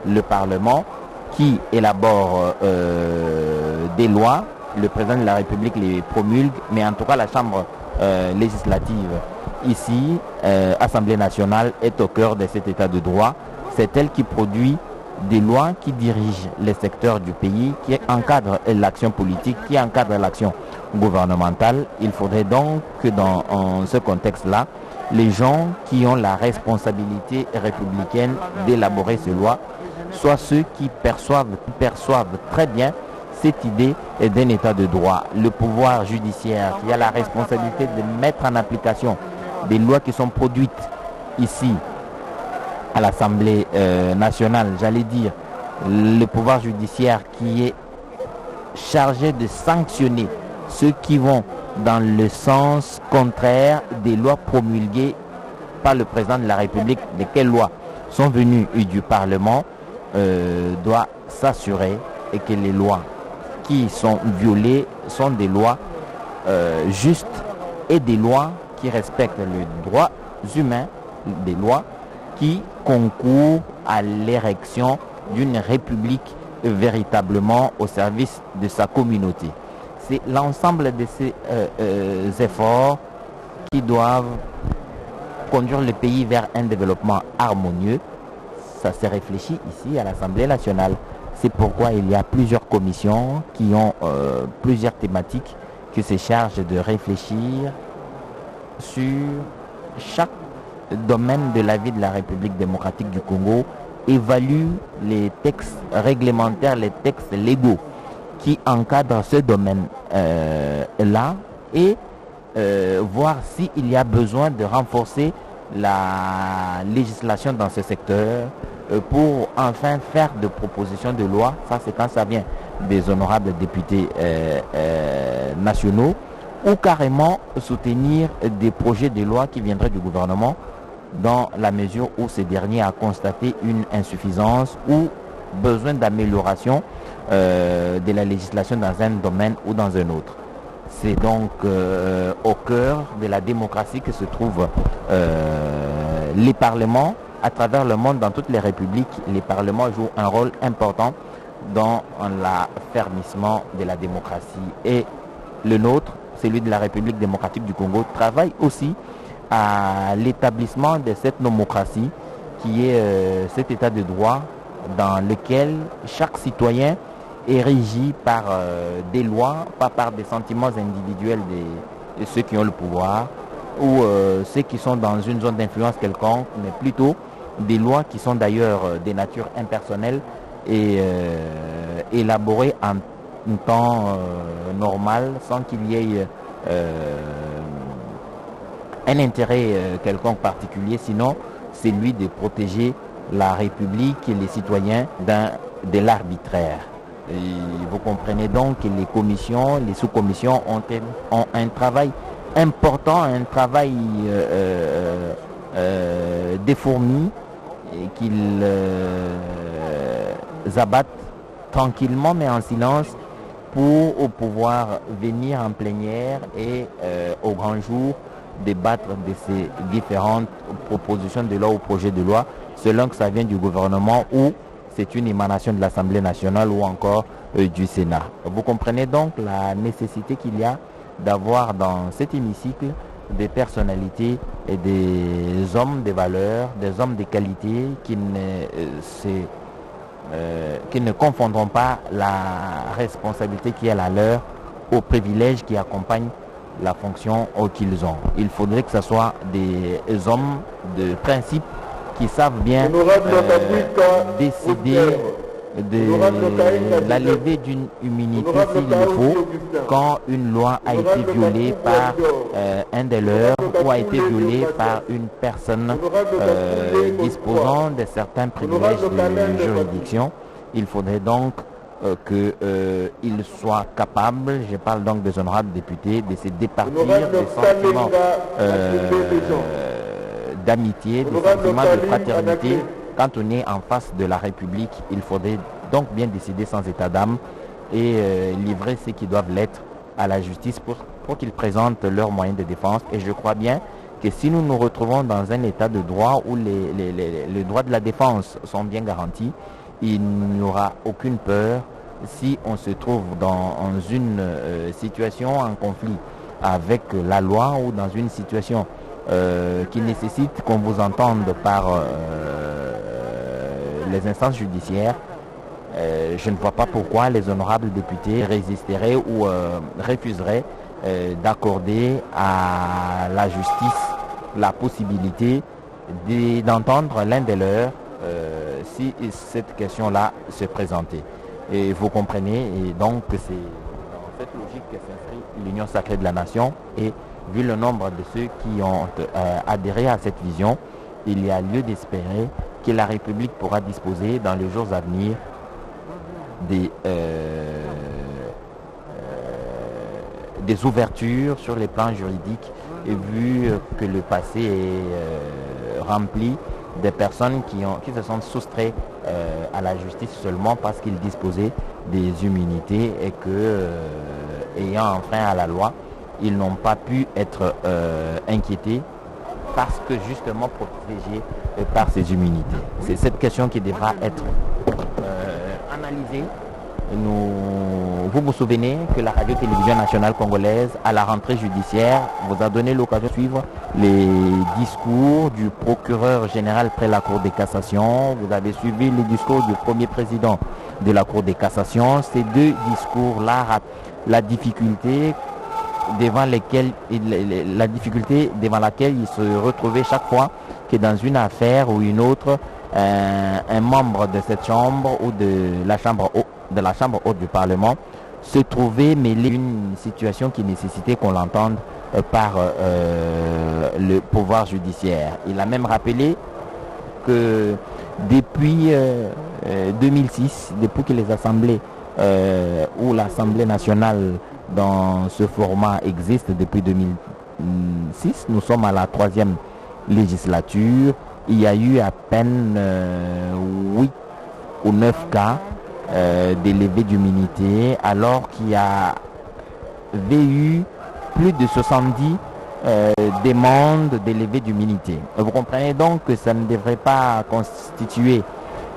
Le Parlement qui élabore des lois, le président de la République les promulgue, mais en tout cas la Chambre législative ici, Assemblée nationale, est au cœur de cet état de droit. C'est elle qui produit des lois qui dirigent les secteurs du pays, qui encadrent l'action politique, qui encadrent l'action gouvernementale. Il faudrait donc que dans ce contexte-là, les gens qui ont la responsabilité républicaine d'élaborer ces lois soient ceux qui perçoivent très bien cette idée d'un état de droit. Le pouvoir judiciaire qui a la responsabilité de mettre en application des lois qui sont produites ici à l'Assemblée nationale, j'allais dire, le pouvoir judiciaire qui est chargé de sanctionner ceux qui vont dans le sens contraire des lois promulguées par le président de la République, lesquelles lois sont venues du Parlement, doit s'assurer et que les lois qui sont violées sont des lois justes et des lois qui respectent les droits humains, des lois qui concourent à l'érection d'une république véritablement au service de sa communauté. C'est l'ensemble de ces efforts qui doivent conduire le pays vers un développement harmonieux. Ça s'est réfléchi ici à l'Assemblée nationale. C'est pourquoi il y a plusieurs commissions qui ont plusieurs thématiques qui se chargent de réfléchir sur chaque domaine de la vie de la République démocratique du Congo, évalue les textes réglementaires, les textes légaux qui encadrent ce domaine-là et voir s'il y a besoin de renforcer la législation dans ce secteur pour enfin faire de propositions de loi. Ça, c'est quand ça vient des honorables députés nationaux, ou carrément soutenir des projets de loi qui viendraient du gouvernement dans la mesure où ce dernier a constaté une insuffisance ou besoin d'amélioration de la législation dans un domaine ou dans un autre. C'est donc au cœur de la démocratie que se trouvent les parlements à travers le monde. Dans toutes les républiques, les parlements jouent un rôle important dans l'affermissement de la démocratie. Et le nôtre, celui de la République démocratique du Congo, travaille aussi à l'établissement de cette démocratie qui est cet état de droit dans lequel chaque citoyen est régi par des lois, pas par des sentiments individuels de ceux qui ont le pouvoir ou ceux qui sont dans une zone d'influence quelconque, mais plutôt des lois qui sont d'ailleurs des natures impersonnelles et élaborées en temps normal sans qu'il y ait un intérêt quelconque particulier, sinon c'est lui de protéger la République et les citoyens de l'arbitraire. Et vous comprenez donc que les commissions, les sous-commissions ont un travail important, un travail défourni et qu'ils abattent tranquillement mais en silence pour pouvoir venir en plénière et au grand jour débattre de ces différentes propositions de loi ou projets de loi selon que ça vient du gouvernement ou c'est une émanation de l'Assemblée nationale ou encore du Sénat. Vous comprenez donc la nécessité qu'il y a d'avoir dans cet hémicycle des personnalités et des hommes de valeur, des hommes de qualité qui ne confondront pas la responsabilité qui est la leur aux privilèges qui accompagnent la fonction qu'ils ont. Il faudrait que ce soit des hommes de principe qui savent bien décider de la levée d'une immunité s'il le faut quand une loi a été violée par un des leurs ou a été violée par une personne disposant de certains privilèges de juridiction. Il faudrait donc qu'ils soient capables, je parle donc des honorables députés, de se départir des sentiments d'amitié, des sentiments de fraternité. Quand on est en face de la République, il faudrait donc bien décider sans état d'âme et livrer ceux qui doivent l'être à la justice pour qu'ils présentent leurs moyens de défense. Et je crois bien que si nous nous retrouvons dans un état de droit où les droits de la défense sont bien garantis, il n'y aura aucune peur si on se trouve dans une situation en conflit avec la loi ou dans une situation qui nécessite qu'on vous entende par les instances judiciaires. Je ne vois pas pourquoi les honorables députés résisteraient ou refuseraient d'accorder à la justice la possibilité d'entendre l'un des leurs si cette question-là se présentait. Et vous comprenez, et donc c'est dans cette logique que s'inscrit l'Union sacrée de la nation, et vu le nombre de ceux qui ont adhéré à cette vision, il y a lieu d'espérer que la République pourra disposer dans les jours à venir des ouvertures sur les plans juridiques, et vu que le passé est rempli des personnes qui se sont soustraites à la justice seulement parce qu'ils disposaient des immunités et que, ayant enfreint à la loi, ils n'ont pas pu être inquiétés parce que justement protégés par ces immunités. C'est cette question qui devra être analysée. Vous vous souvenez que la radio-télévision nationale congolaise, à la rentrée judiciaire, vous a donné l'occasion de suivre les discours du procureur général près la Cour de cassation. Vous avez suivi les discours du premier président de la Cour de cassation. Ces deux discours-là, la difficulté devant laquelle il se retrouvait chaque fois que dans une affaire ou une autre, un membre de cette chambre ou de la chambre haute du Parlement se trouvait mêlé à une situation qui nécessitait qu'on l'entende par le pouvoir judiciaire. Il a même rappelé que depuis 2006, depuis que les assemblées ou l'Assemblée nationale dans ce format existe depuis 2006, nous sommes à la 3e législature, il y a eu à peine 8 ou 9 cas d'élevé d'immunité, alors qu'il y avait eu plus de 70 demandes d'élevé d'immunité. Vous comprenez donc que ça ne devrait pas constituer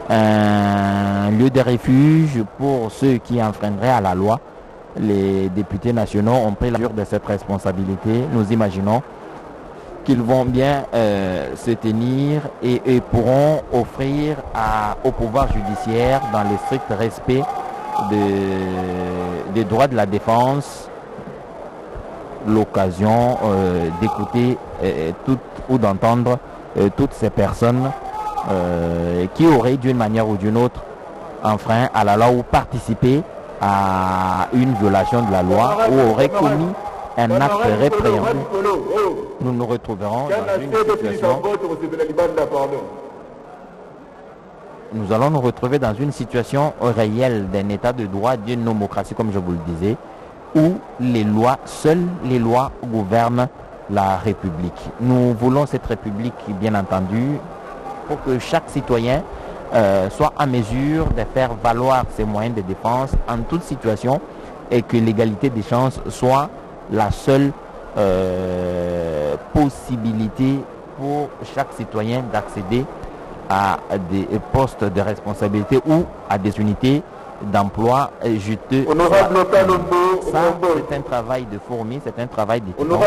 un lieu de refuge pour ceux qui enfreindraient à la loi. Les députés nationaux ont pris la mesure de cette responsabilité. Nous imaginons qu'ils vont bien se tenir et pourront offrir au pouvoir judiciaire, dans le strict respect des droits de la défense, l'occasion d'écouter ou d'entendre toutes ces personnes qui auraient d'une manière ou d'une autre enfreint à la loi ou participé à une violation de la loi ou auraient commis un acte répréhensible. Nous nous retrouverons dans une situation. Nous allons nous retrouver dans une situation réelle d'un état de droit, d'une démocratie, comme je vous le disais, où seules les lois gouvernent la République. Nous voulons cette République, bien entendu, pour que chaque citoyen soit en mesure de faire valoir ses moyens de défense en toute situation et que l'égalité des chances soit la seule possibilité pour chaque citoyen d'accéder à des postes de responsabilité ou à des unités d'emploi juteux. Ça, c'est un travail de fourmi, c'est un travail d'étudiant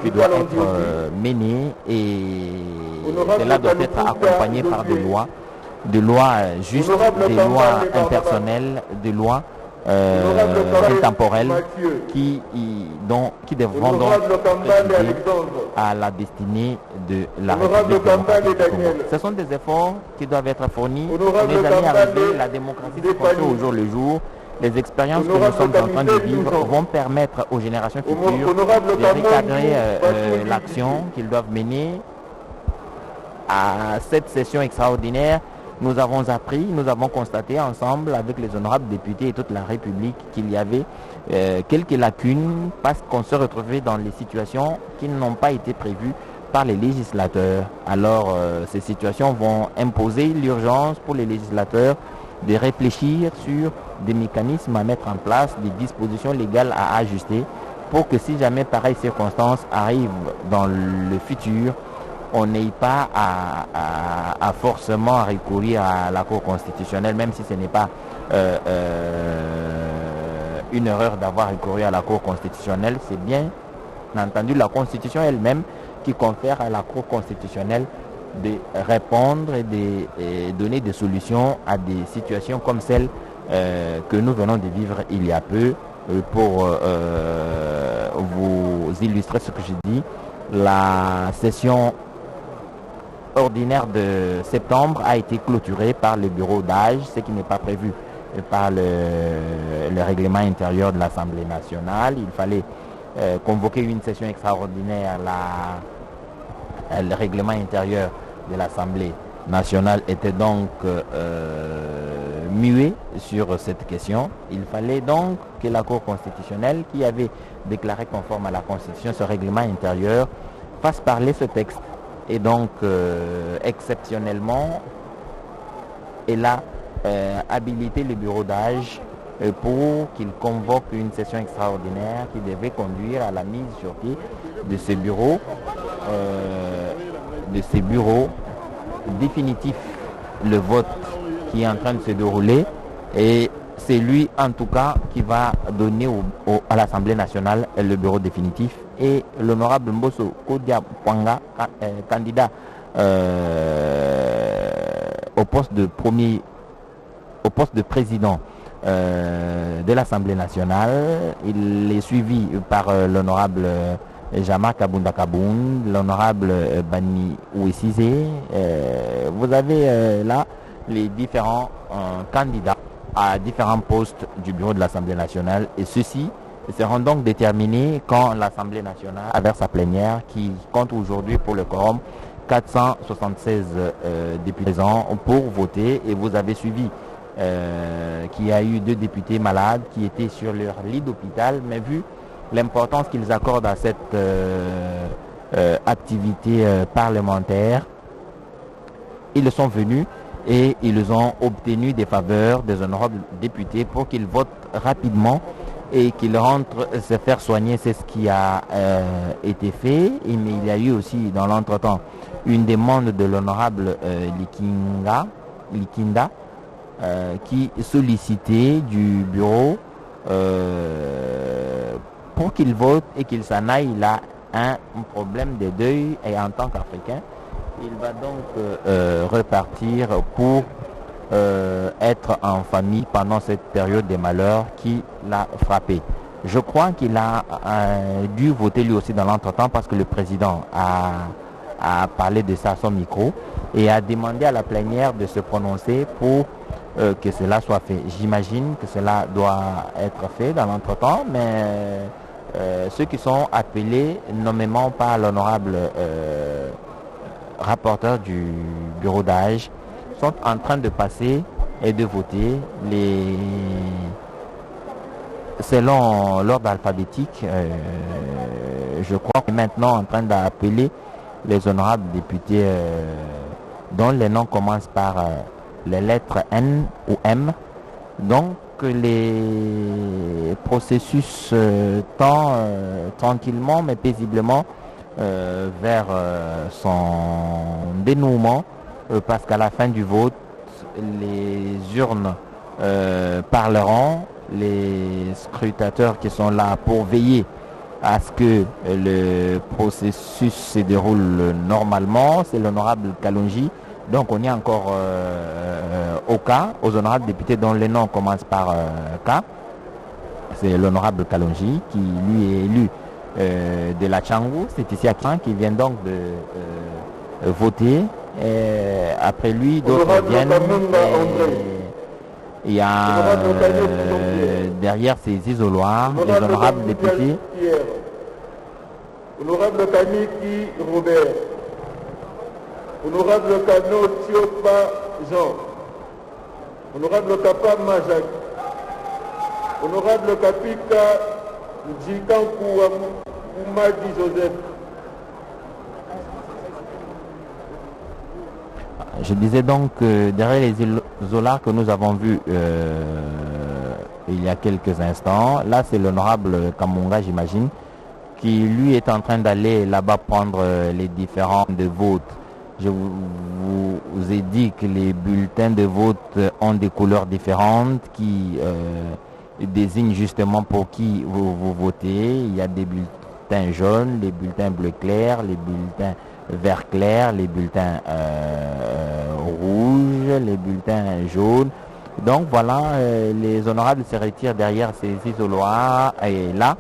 qui doit être mené, et cela doit être accompagné par des lois justes, des lois impersonnelles, des lois intemporelles qui devront donc présider à la destinée de la République démocratique du Congo. Ce sont des efforts qui doivent être fournis. On n'est jamais arrivé, la démocratie se construit au jour le jour. Les expériences que nous sommes en train de vivre vont permettre aux générations futures de recadrer l'action qu'ils doivent mener. À cette session extraordinaire, nous avons appris, nous avons constaté ensemble avec les honorables députés et toute la République qu'il y avait quelques lacunes parce qu'on se retrouvait dans les situations qui n'ont pas été prévues par les législateurs. Alors ces situations vont imposer l'urgence pour les législateurs de réfléchir sur des mécanismes à mettre en place, des dispositions légales à ajuster pour que si jamais pareille circonstance arrive dans le futur, on n'ait pas à forcément recourir à la Cour constitutionnelle, même si ce n'est pas une erreur d'avoir recouru à la Cour constitutionnelle. C'est bien entendu la Constitution elle-même qui confère à la Cour constitutionnelle de répondre et de donner des solutions à des situations comme celle que nous venons de vivre il y a peu. Pour vous illustrer ce que je dis, la session ordinaire de septembre a été clôturée par le bureau d'âge, ce qui n'est pas prévu par le règlement intérieur de l'Assemblée nationale. Il fallait convoquer une session extraordinaire. Le règlement intérieur de l'Assemblée nationale était donc muet sur cette question. Il fallait donc que la Cour constitutionnelle, qui avait déclaré conforme à la Constitution ce règlement intérieur, fasse parler ce texte. Et donc, exceptionnellement, elle a habilité le bureau d'âge pour qu'il convoque une session extraordinaire qui devait conduire à la mise sur pied de ce bureau définitif. Le vote qui est en train de se dérouler, et c'est lui en tout cas qui va donner à l'Assemblée nationale le bureau définitif. Et l'honorable Mbosso Kodia Pwanga, candidat au poste de président de l'Assemblée nationale, il est suivi par l'honorable Jama Kabunda Kaboun, l'honorable Bani Ouessizé. Vous avez là les différents candidats à différents postes du bureau de l'Assemblée nationale, et ceux-ci seront donc déterminés quand l'Assemblée nationale a vers sa plénière, qui compte aujourd'hui pour le quorum 476 députés présents pour voter. Et vous avez suivi qu'il y a eu 2 députés malades qui étaient sur leur lit d'hôpital, mais vu l'importance qu'ils accordent à cette activité parlementaire, ils sont venus et ils ont obtenu des faveurs des honorables députés pour qu'ils votent rapidement et qu'ils rentrent se faire soigner. C'est ce qui a été fait. Mais il y a eu aussi dans l'entretemps une demande de l'honorable Likinda qui sollicitait du bureau pour qu'il vote et qu'il s'en aille. Il a un problème de deuil, et en tant qu'Africain, il va donc repartir pour être en famille pendant cette période de malheur qui l'a frappé. Je crois qu'il a dû voter lui aussi dans l'entretemps, parce que le président a parlé de ça à son micro et a demandé à la plénière de se prononcer pour que cela soit fait. J'imagine que cela doit être fait dans l'entretemps, mais ceux qui sont appelés nommément par l'honorable rapporteur du bureau d'âge sont en train de passer et de voter selon l'ordre alphabétique. Je crois qu'on est maintenant en train d'appeler les honorables députés dont les noms commencent par les lettres N ou M. Donc les processus tend tranquillement mais paisiblement vers son dénouement, parce qu'à la fin du vote, les urnes parleront, les scrutateurs qui sont là pour veiller à ce que le processus se déroule normalement, c'est l'honorable Kalonji. Donc on est encore au cas, aux honorables députés dont les noms commencent par K. C'est l'honorable Kalonji qui lui est élu de la Tchangou, c'est ici à Kran, qui vient donc de voter. Et après lui, d'autres viennent. Il y a derrière ces isoloirs les honorables députés. Honorable Kaniki Robert, honorable Kano Tiopa Jean, honorable Kapama Jacques, honorable Kapika Njikankou Oumadi Joseph. Je disais donc que derrière les isoloirs que nous avons vus il y a quelques instants, là c'est l'honorable Kamunga, j'imagine, qui lui est en train d'aller là-bas prendre les différents de vote. Je vous ai dit que les bulletins de vote ont des couleurs différentes qui désignent justement pour qui vous votez. Il y a des bulletins jaunes, les bulletins bleu clair, les bulletins vert clair, les bulletins rouges, les bulletins jaunes. Donc voilà, les honorables se retirent derrière ces isoloirs et là,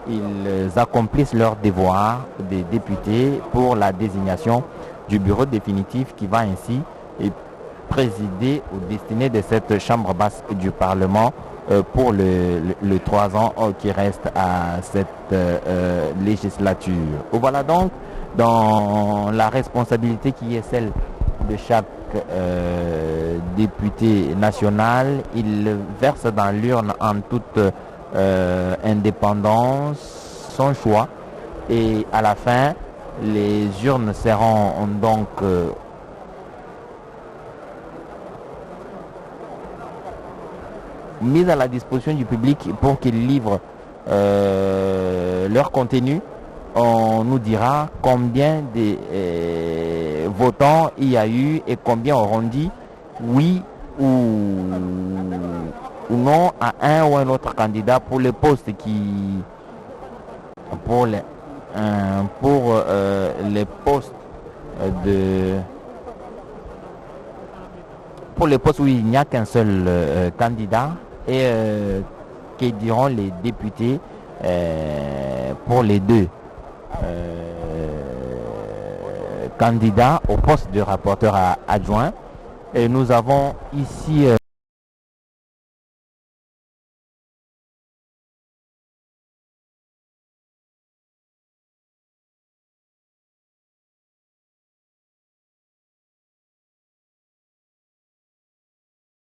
ils accomplissent leur devoir des députés pour la désignation du bureau définitif qui va ainsi présider aux destinées de cette chambre basse du Parlement pour le 3 ans qui reste à cette législature. Voilà donc dans la responsabilité qui est celle de chaque député national, il verse dans l'urne en toute indépendance son choix et à la fin les urnes seront donc mises à la disposition du public pour qu'ils livrent leur contenu. On nous dira combien de votants il y a eu et combien auront dit oui ou non à un ou un autre candidat pour les postes pour les postes où il n'y a qu'un seul candidat et que diront les députés pour les deux candidats au poste de rapporteur adjoint. Et nous avons ici